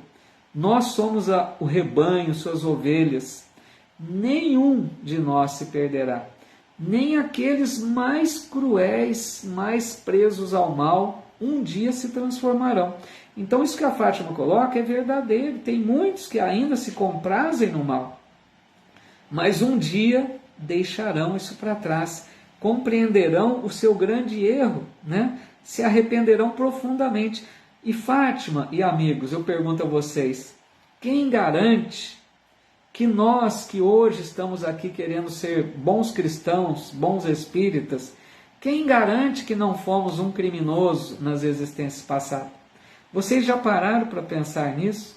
Nós somos o rebanho, suas ovelhas. Nenhum de nós se perderá. nem aqueles mais cruéis, mais presos ao mal, um dia se transformarão. Então isso que a Fátima coloca é verdadeiro. Tem muitos que ainda se comprazem no mal, mas um dia deixarão isso para trás, compreenderão o seu grande erro, né? Se arrependerão profundamente. E Fátima e amigos, eu pergunto a vocês, quem garante que nós que hoje estamos aqui querendo ser bons cristãos, bons espíritas, quem garante que não fomos um criminoso nas existências passadas? Vocês já pararam para pensar nisso?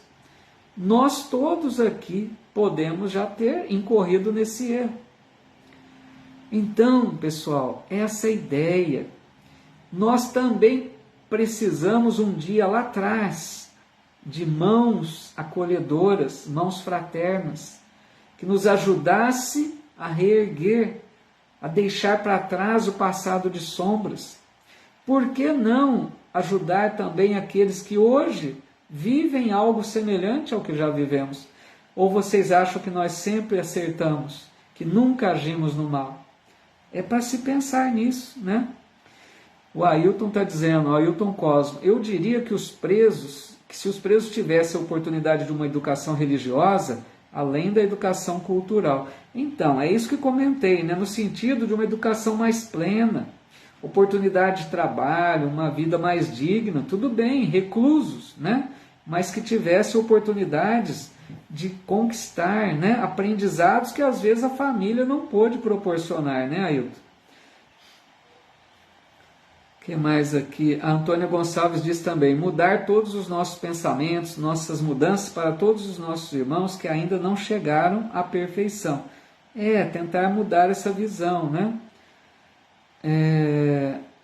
Nós todos aqui podemos já ter incorrido nesse erro. Então, pessoal, essa ideia, nós também precisamos um dia lá atrás de mãos acolhedoras, mãos fraternas, que nos ajudasse a reerguer, a deixar para trás o passado de sombras. Por que não ajudar também aqueles que hoje vivem algo semelhante ao que já vivemos? Ou vocês acham que nós sempre acertamos, que nunca agimos no mal? É para se pensar nisso, né? O Ailton está dizendo, o Ailton Cosmo, eu diria que se os presos tivessem a oportunidade de uma educação religiosa, além da educação cultural. Então, é isso que comentei, né? No sentido de uma educação mais plena, oportunidade de trabalho, uma vida mais digna, tudo bem, reclusos, né? Mas que tivesse oportunidades de conquistar, né? Aprendizados que às vezes a família não pôde proporcionar, né, Ailton? O que mais aqui? A Antônia Gonçalves diz também, mudar todos os nossos pensamentos, nossas mudanças para todos os nossos irmãos que ainda não chegaram à perfeição. Tentar mudar essa visão, né?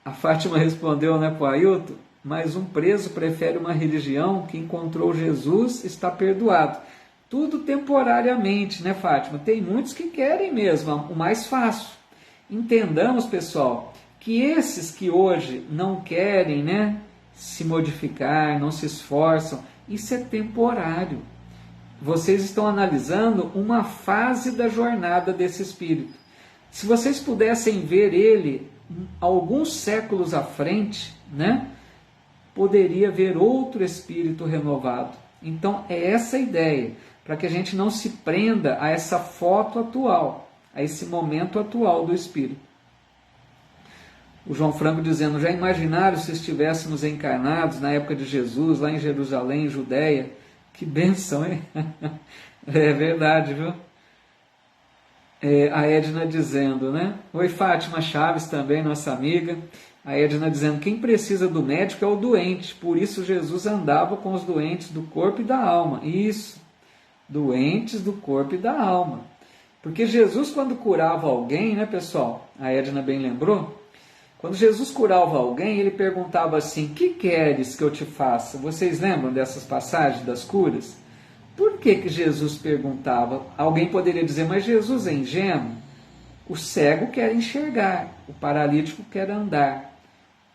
A Fátima respondeu, né, para o Ailton, mas um preso prefere uma religião que encontrou Jesus, está perdoado. Tudo temporariamente, né, Fátima? Tem muitos que querem mesmo o mais fácil. Entendamos, pessoal, que esses que hoje não querem, né, se modificar, não se esforçam, isso é temporário. Vocês estão analisando uma fase da jornada desse espírito. Se vocês pudessem ver ele alguns séculos à frente, né, poderia ver outro espírito renovado. Então é essa a ideia, para que a gente não se prenda a essa foto atual, a esse momento atual do espírito. O João Franco dizendo, já imaginaram se estivéssemos encarnados na época de Jesus, lá em Jerusalém, Judéia? Que benção, hein? É verdade, viu? A Edna dizendo, né? Oi, Fátima Chaves também, nossa amiga. A Edna dizendo, quem precisa do médico é o doente, por isso Jesus andava com os doentes do corpo e da alma. Isso, doentes do corpo e da alma. Porque Jesus, quando curava alguém, né, pessoal? A Edna bem lembrou? Quando Jesus curava alguém, ele perguntava assim, que queres que eu te faça? Vocês lembram dessas passagens das curas? Por que Jesus perguntava? Alguém poderia dizer, mas Jesus é ingênuo? O cego quer enxergar, o paralítico quer andar,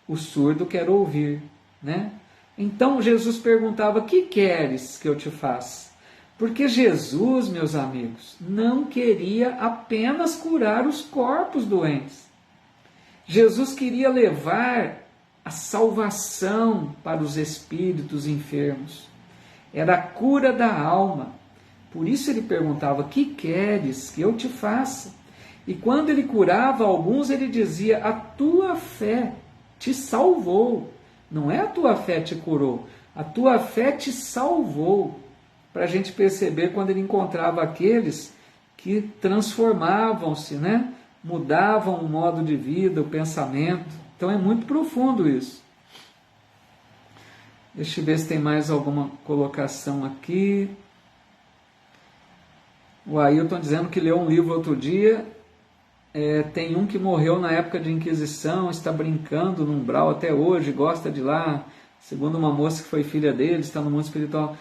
o surdo quer ouvir, né? Então Jesus perguntava, que queres que eu te faça? Porque Jesus, meus amigos, não queria apenas curar os corpos doentes. Jesus queria levar a salvação para os espíritos enfermos. Era a cura da alma. Por isso ele perguntava, que queres que eu te faça? E quando ele curava alguns, ele dizia, a tua fé te salvou. Não é a tua fé te curou, a tua fé te salvou. Para a gente perceber quando ele encontrava aqueles que transformavam-se, né? Mudavam o modo de vida, o pensamento. Então é muito profundo isso. Deixa eu ver se tem mais alguma colocação aqui. O Ailton dizendo que leu um livro outro dia. Tem um que morreu na época de Inquisição, está brincando no umbral até hoje, gosta de lá. Segundo uma moça que foi filha dele, está no mundo espiritual.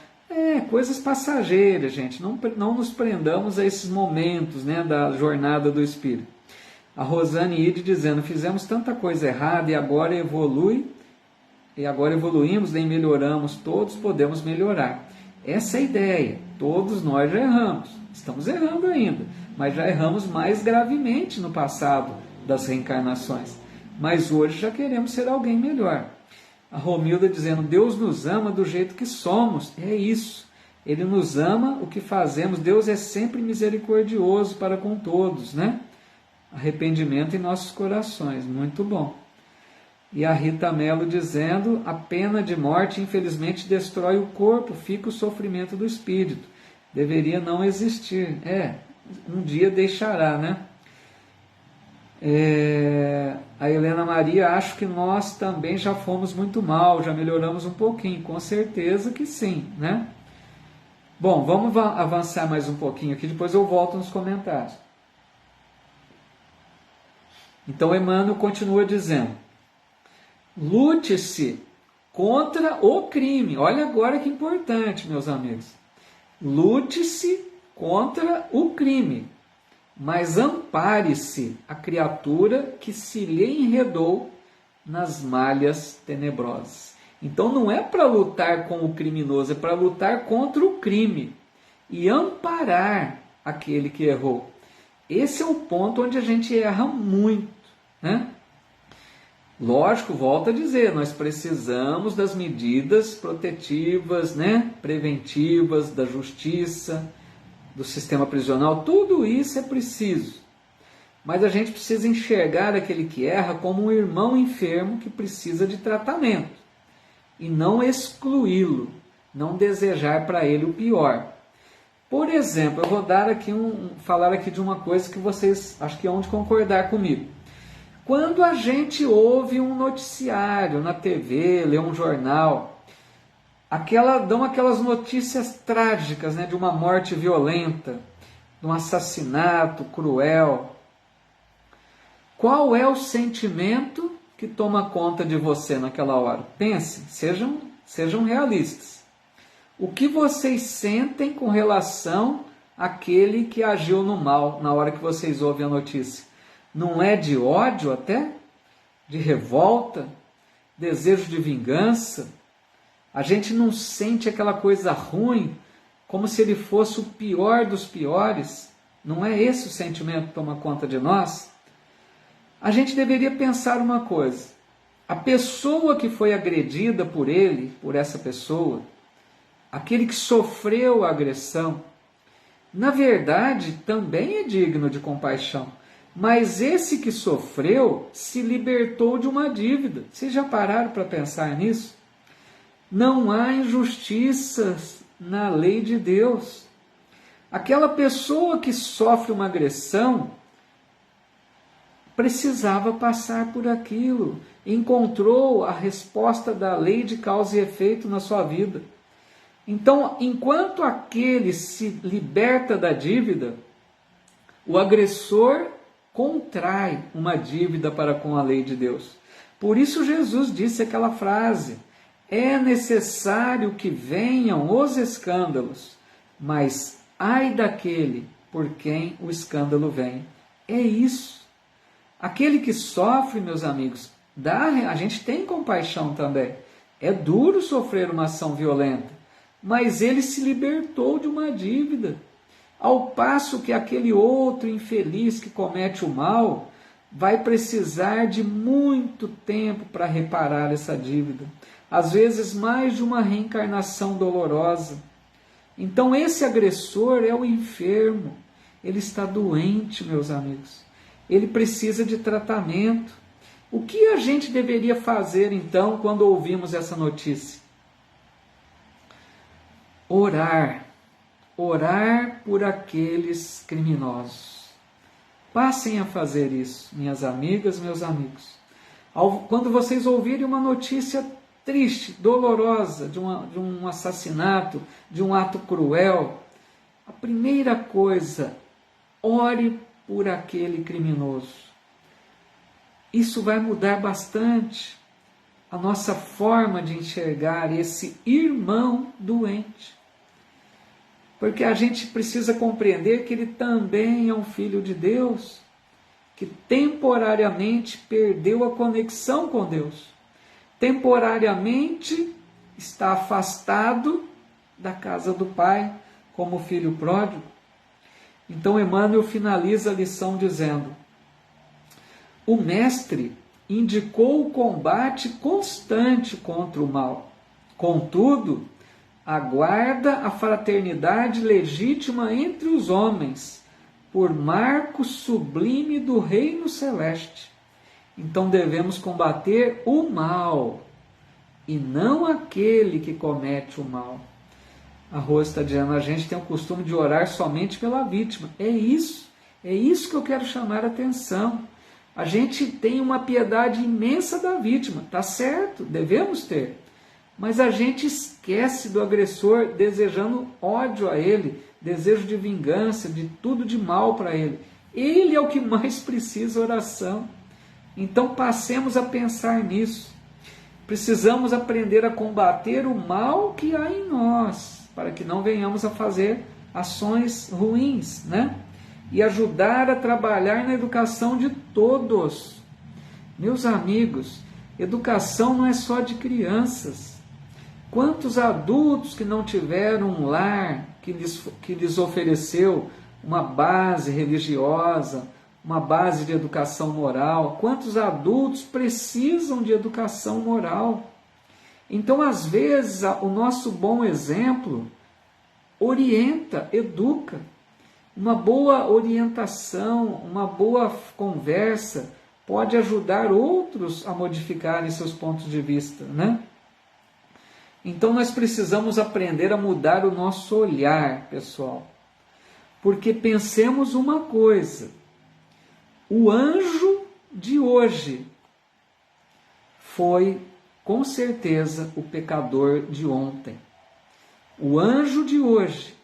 Coisas passageiras, gente. Não nos prendamos a esses momentos, né, da jornada do espírito. A Rosane Ide dizendo, fizemos tanta coisa errada e agora evoluímos, nem melhoramos, todos podemos melhorar. Essa é a ideia, todos nós já erramos, estamos errando ainda, mas já erramos mais gravemente no passado das reencarnações. Mas hoje já queremos ser alguém melhor. A Romilda dizendo, Deus nos ama do jeito que somos. É isso. Ele nos ama o que fazemos. Deus é sempre misericordioso para com todos, né? Arrependimento em nossos corações. Muito bom. E a Rita Mello dizendo, a pena de morte infelizmente destrói o corpo, fica o sofrimento do espírito. Deveria não existir. Um dia deixará, né? A Helena Maria, acho que nós também já fomos muito mal, já melhoramos um pouquinho. Com certeza que sim, né? Bom, vamos avançar mais um pouquinho aqui, depois eu volto nos comentários. Então Emmanuel continua dizendo, lute-se contra o crime. Olha agora que importante, meus amigos. Lute-se contra o crime, mas ampare-se a criatura que se lhe enredou nas malhas tenebrosas. Então não é para lutar com o criminoso, é para lutar contra o crime e amparar aquele que errou. Esse é o ponto onde a gente erra muito, né? Lógico, volto a dizer, nós precisamos das medidas protetivas, né? Preventivas, da justiça, do sistema prisional, tudo isso é preciso. Mas a gente precisa enxergar aquele que erra como um irmão enfermo que precisa de tratamento. E não excluí-lo, não desejar para ele o pior. Por exemplo, eu vou falar aqui de uma coisa que vocês acho que hão de concordar comigo. Quando a gente ouve um noticiário na TV, lê um jornal, dão aquelas notícias trágicas, né, de uma morte violenta, de um assassinato cruel. Qual é o sentimento que toma conta de você naquela hora? Pense, sejam realistas. O que vocês sentem com relação àquele que agiu no mal na hora que vocês ouvem a notícia? Não é de ódio até? De revolta? Desejo de vingança? A gente não sente aquela coisa ruim como se ele fosse o pior dos piores? Não é esse o sentimento que toma conta de nós? A gente deveria pensar uma coisa. A pessoa que foi agredida por ele, por essa pessoa, aquele que sofreu a agressão, na verdade também é digno de compaixão. Mas esse que sofreu se libertou de uma dívida. Vocês já pararam para pensar nisso? Não há injustiças na lei de Deus. Aquela pessoa que sofre uma agressão precisava passar por aquilo. Encontrou a resposta da lei de causa e efeito na sua vida. Então, enquanto aquele se liberta da dívida, o agressor contrai uma dívida para com a lei de Deus. Por isso Jesus disse aquela frase, é necessário que venham os escândalos, mas ai daquele por quem o escândalo vem. É isso. Aquele que sofre, meus amigos, a gente tem compaixão também. É duro sofrer uma ação violenta, mas ele se libertou de uma dívida. Ao passo que aquele outro infeliz que comete o mal vai precisar de muito tempo para reparar essa dívida. Às vezes mais de uma reencarnação dolorosa. Então esse agressor é o enfermo. Ele está doente, meus amigos. Ele precisa de tratamento. O que a gente deveria fazer então quando ouvimos essa notícia? Orar. Orar por aqueles criminosos. Passem a fazer isso, minhas amigas, meus amigos. Quando vocês ouvirem uma notícia triste, dolorosa, de um assassinato, de um ato cruel, a primeira coisa, ore por aquele criminoso. Isso vai mudar bastante a nossa forma de enxergar esse irmão doente. Porque a gente precisa compreender que ele também é um filho de Deus, que temporariamente perdeu a conexão com Deus. Temporariamente está afastado da casa do Pai, como filho pródigo. Então Emmanuel finaliza a lição dizendo: o mestre indicou o combate constante contra o mal. Contudo, aguarda a fraternidade legítima entre os homens, por marco sublime do reino celeste. Então devemos combater o mal, e não aquele que comete o mal. A Rosa está dizendo: a gente tem o costume de orar somente pela vítima. É isso que eu quero chamar a atenção. A gente tem uma piedade imensa da vítima, tá certo, devemos ter. Mas a gente esquece do agressor, desejando ódio a ele, desejo de vingança, de tudo de mal para ele. Ele é o que mais precisa oração. Então passemos a pensar nisso. Precisamos aprender a combater o mal que há em nós, para que não venhamos a fazer ações ruins, né? E ajudar a trabalhar na educação de todos. Meus amigos, educação não é só de crianças. Quantos adultos que não tiveram um lar que lhes ofereceu uma base religiosa, uma base de educação moral? Quantos adultos precisam de educação moral? Então, às vezes, o nosso bom exemplo orienta, educa. Uma boa orientação, uma boa conversa pode ajudar outros a modificarem seus pontos de vista, né? Então nós precisamos aprender a mudar o nosso olhar, pessoal. Porque pensemos uma coisa: o anjo de hoje foi, com certeza, o pecador de ontem. O anjo de hoje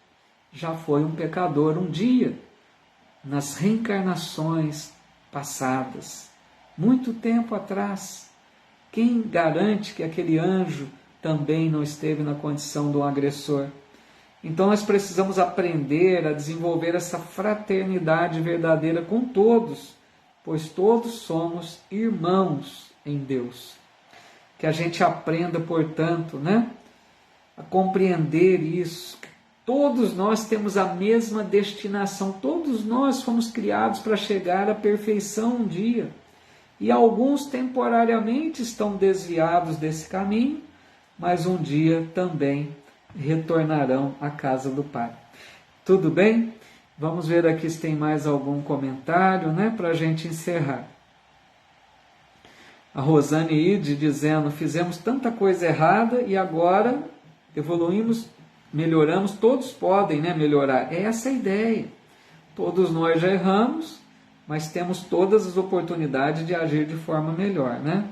já foi um pecador um dia, nas reencarnações passadas, muito tempo atrás. Quem garante que aquele anjo também não esteve na condição de um agressor? Então nós precisamos aprender a desenvolver essa fraternidade verdadeira com todos, pois todos somos irmãos em Deus. Que a gente aprenda, portanto, né, a compreender isso. Todos nós temos a mesma destinação, todos nós fomos criados para chegar à perfeição um dia. E alguns temporariamente estão desviados desse caminho, mas um dia também retornarão à casa do Pai. Tudo bem? Vamos ver aqui se tem mais algum comentário, né, para a gente encerrar. A Rosane Ide dizendo: fizemos tanta coisa errada e agora evoluímos, melhoramos. Todos podem, né, melhorar. É essa a ideia. Todos nós já erramos, mas temos todas as oportunidades de agir de forma melhor, né?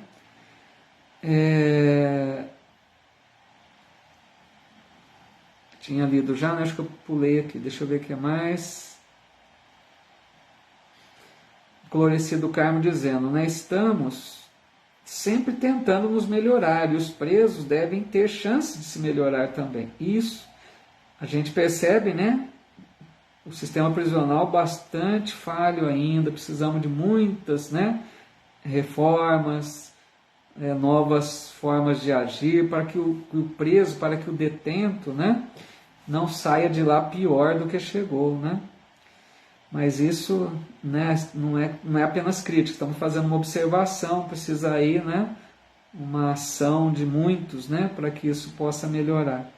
Tinha lido já, né? Acho que eu pulei aqui. Deixa eu ver o que mais. Clorecido Carmo dizendo, né? Estamos sempre tentando nos melhorar e os presos devem ter chance de se melhorar também. Isso a gente percebe, né? O sistema prisional bastante falho ainda, precisamos de muitas, né, reformas, novas formas de agir para que o preso, para que o detento, né, não saia de lá pior do que chegou, né? Mas isso, né, não é apenas crítica, estamos fazendo uma observação, precisa aí, né, uma ação de muitos, né, para que isso possa melhorar.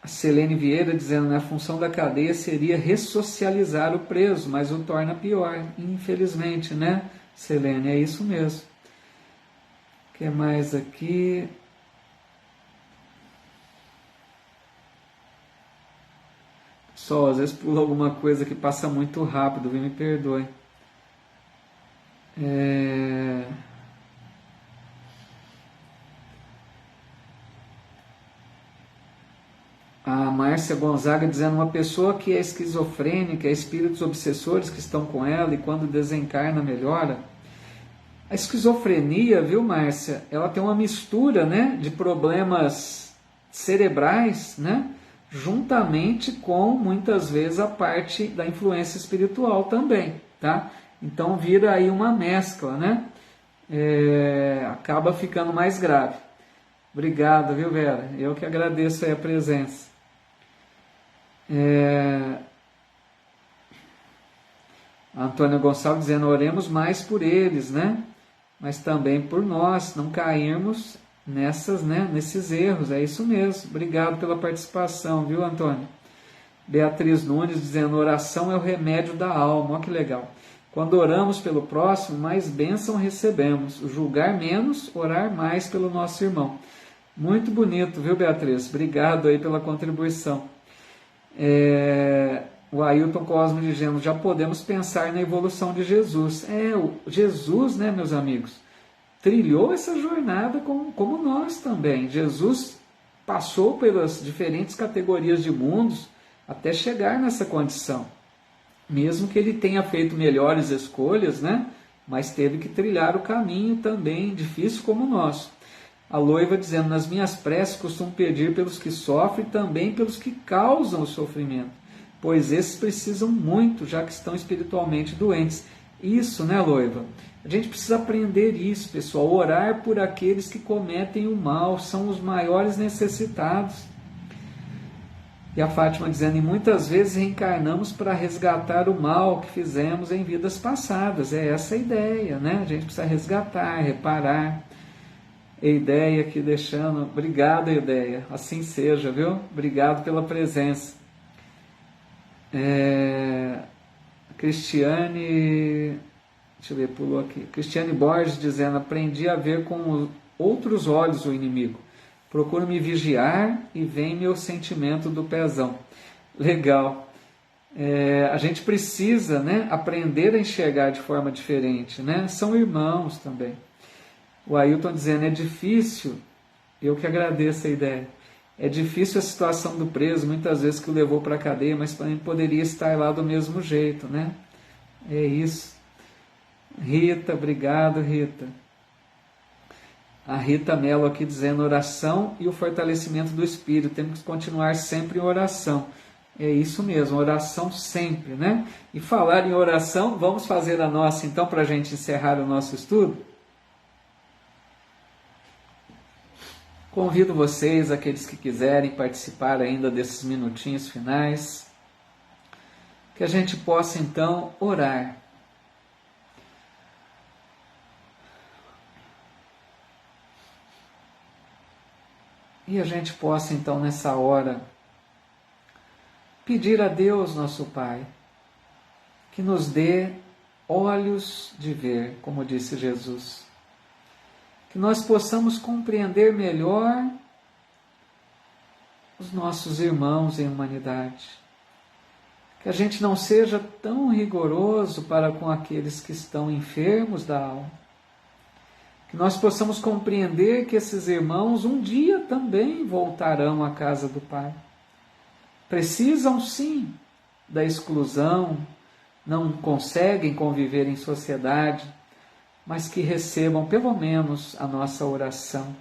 A Selene Vieira dizendo, né, a função da cadeia seria ressocializar o preso, mas o torna pior, infelizmente, né, Selene? É isso mesmo. O que mais aqui? Só, às vezes pula alguma coisa que passa muito rápido, me perdoe. A Márcia Gonzaga dizendo, uma pessoa que é esquizofrênica, espíritos obsessores que estão com ela e quando desencarna melhora. A esquizofrenia, viu, Márcia, ela tem uma mistura, né, de problemas cerebrais, né, juntamente com, muitas vezes, a parte da influência espiritual também, tá? Então vira aí uma mescla, né? Acaba ficando mais grave. Obrigado, viu, Vera? Eu que agradeço aí a presença. Antônio Gonçalves dizendo, oremos mais por eles, né? Mas também por nós, não cairmos nesses erros, é isso mesmo. Obrigado pela participação, viu, Antônio? Beatriz Nunes dizendo, oração é o remédio da alma, olha que legal. Quando oramos pelo próximo, mais bênção recebemos. Julgar menos, orar mais pelo nosso irmão. Muito bonito, viu, Beatriz? Obrigado aí pela contribuição. O Ailton Cosmo dizendo, já podemos pensar na evolução de Jesus. Jesus, né, meus amigos, trilhou essa jornada como nós também. Jesus passou pelas diferentes categorias de mundos até chegar nessa condição. Mesmo que ele tenha feito melhores escolhas, né, mas teve que trilhar o caminho também, difícil como o nosso. A Loiva dizendo, nas minhas preces costumo pedir pelos que sofrem e também pelos que causam o sofrimento, pois esses precisam muito, já que estão espiritualmente doentes. Isso, né, Loiva? A gente precisa aprender isso, pessoal, orar por aqueles que cometem o mal, são os maiores necessitados. E a Fátima dizendo, e muitas vezes reencarnamos para resgatar o mal que fizemos em vidas passadas. É essa a ideia, né? A gente precisa resgatar, reparar. Ideia aqui deixando, obrigado, Ideia, assim seja, viu? Obrigado pela presença. Cristiane, deixa eu ver, pulou aqui. Cristiane Borges dizendo, aprendi a ver com outros olhos o inimigo. Procuro me vigiar e vem meu sentimento do pezão. Legal. A gente precisa, né, aprender a enxergar de forma diferente, né? São irmãos também. O Ailton dizendo, é difícil, eu que agradeço a ideia, é difícil a situação do preso, muitas vezes que o levou para a cadeia, mas também poderia estar lá do mesmo jeito, né? É isso. Rita, obrigado, Rita. A Rita Mello aqui dizendo, oração e o fortalecimento do espírito, temos que continuar sempre em oração. É isso mesmo, oração sempre, né? E falar em oração, vamos fazer a nossa então para a gente encerrar o nosso estudo? Convido vocês, aqueles que quiserem participar ainda desses minutinhos finais, que a gente possa então orar. E a gente possa então nessa hora pedir a Deus, nosso Pai, que nos dê olhos de ver, como disse Jesus. Que nós possamos compreender melhor os nossos irmãos em humanidade. Que a gente não seja tão rigoroso para com aqueles que estão enfermos da alma. Que nós possamos compreender que esses irmãos um dia também voltarão à casa do Pai. Precisam sim da exclusão, não conseguem conviver em sociedade, mas que recebam pelo menos a nossa oração.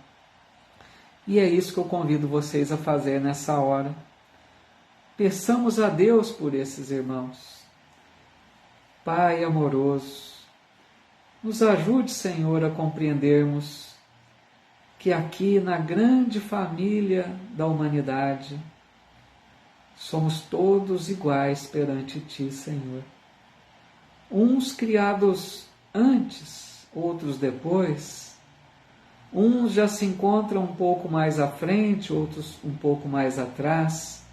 E é isso que eu convido vocês a fazer nessa hora. Peçamos a Deus por esses irmãos. Pai amoroso, nos ajude, Senhor, a compreendermos que aqui na grande família da humanidade somos todos iguais perante Ti, Senhor. Uns criados antes, outros depois, uns já se encontram um pouco mais à frente, outros um pouco mais atrás,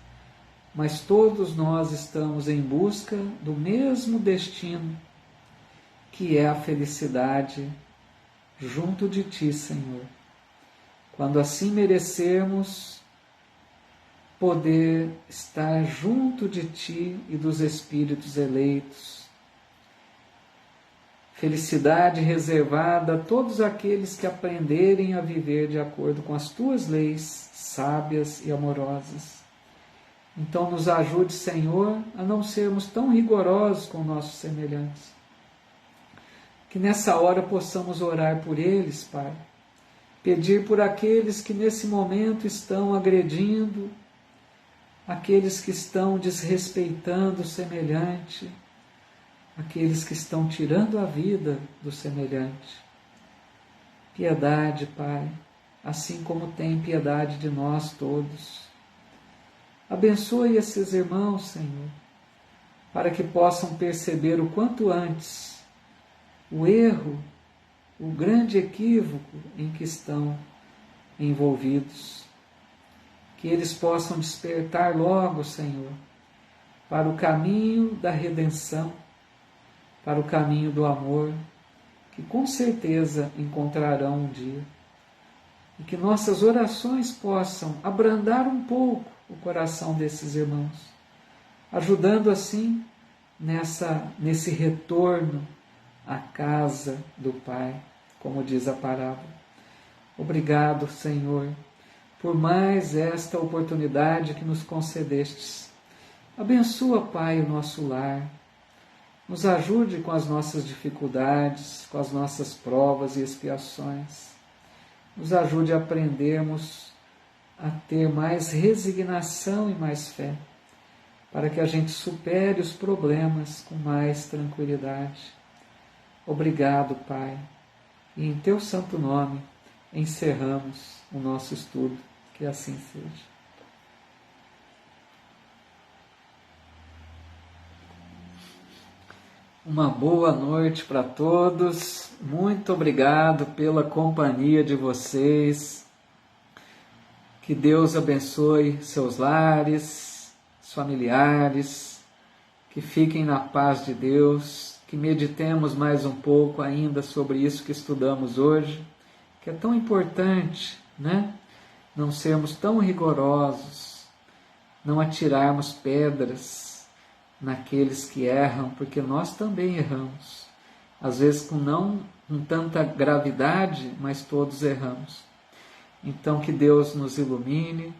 mas todos nós estamos em busca do mesmo destino, que é a felicidade junto de Ti, Senhor. Quando assim merecermos poder estar junto de Ti e dos Espíritos eleitos, felicidade reservada a todos aqueles que aprenderem a viver de acordo com as Tuas leis sábias e amorosas. Então nos ajude, Senhor, a não sermos tão rigorosos com nossos semelhantes. Que nessa hora possamos orar por eles, Pai. Pedir por aqueles que nesse momento estão agredindo, aqueles que estão desrespeitando o semelhante, aqueles que estão tirando a vida do semelhante. Piedade, Pai, assim como tem piedade de nós todos. Abençoe esses irmãos, Senhor, para que possam perceber o quanto antes o erro, o grande equívoco em que estão envolvidos. Que eles possam despertar logo, Senhor, para o caminho da redenção, para o caminho do amor, que com certeza encontrarão um dia. E que nossas orações possam abrandar um pouco o coração desses irmãos, ajudando assim nesse retorno à casa do Pai, como diz a parábola. Obrigado, Senhor, por mais esta oportunidade que nos concedestes. Abençoa, Pai, o nosso lar. Nos ajude com as nossas dificuldades, com as nossas provas e expiações. Nos ajude a aprendermos a ter mais resignação e mais fé, para que a gente supere os problemas com mais tranquilidade. Obrigado, Pai, e em Teu santo nome encerramos o nosso estudo, que assim seja. Uma boa noite para todos, muito obrigado pela companhia de vocês, que Deus abençoe seus lares, familiares, que fiquem na paz de Deus, que meditemos mais um pouco ainda sobre isso que estudamos hoje, que é tão importante, né? Não sermos tão rigorosos, não atirarmos pedras naqueles que erram, porque nós também erramos. Às vezes com tanta gravidade, mas todos erramos. Então que Deus nos ilumine,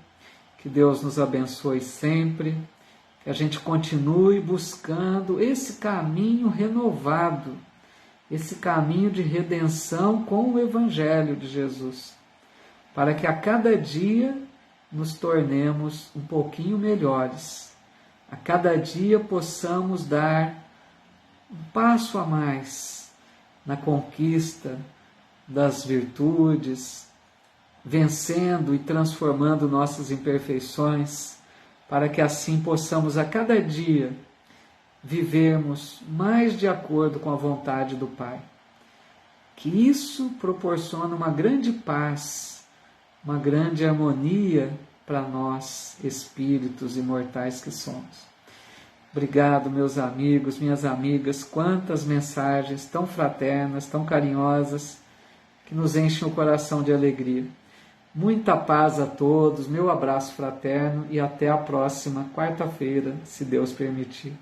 que Deus nos abençoe sempre, que a gente continue buscando esse caminho renovado, esse caminho de redenção com o Evangelho de Jesus, para que a cada dia nos tornemos um pouquinho melhores, a cada dia possamos dar um passo a mais na conquista das virtudes, vencendo e transformando nossas imperfeições, para que assim possamos a cada dia vivermos mais de acordo com a vontade do Pai. Que isso proporciona uma grande paz, uma grande harmonia para nós, espíritos imortais que somos. Obrigado, meus amigos, minhas amigas, quantas mensagens tão fraternas, tão carinhosas, que nos enchem o coração de alegria. Muita paz a todos, meu abraço fraterno e até a próxima quarta-feira, se Deus permitir.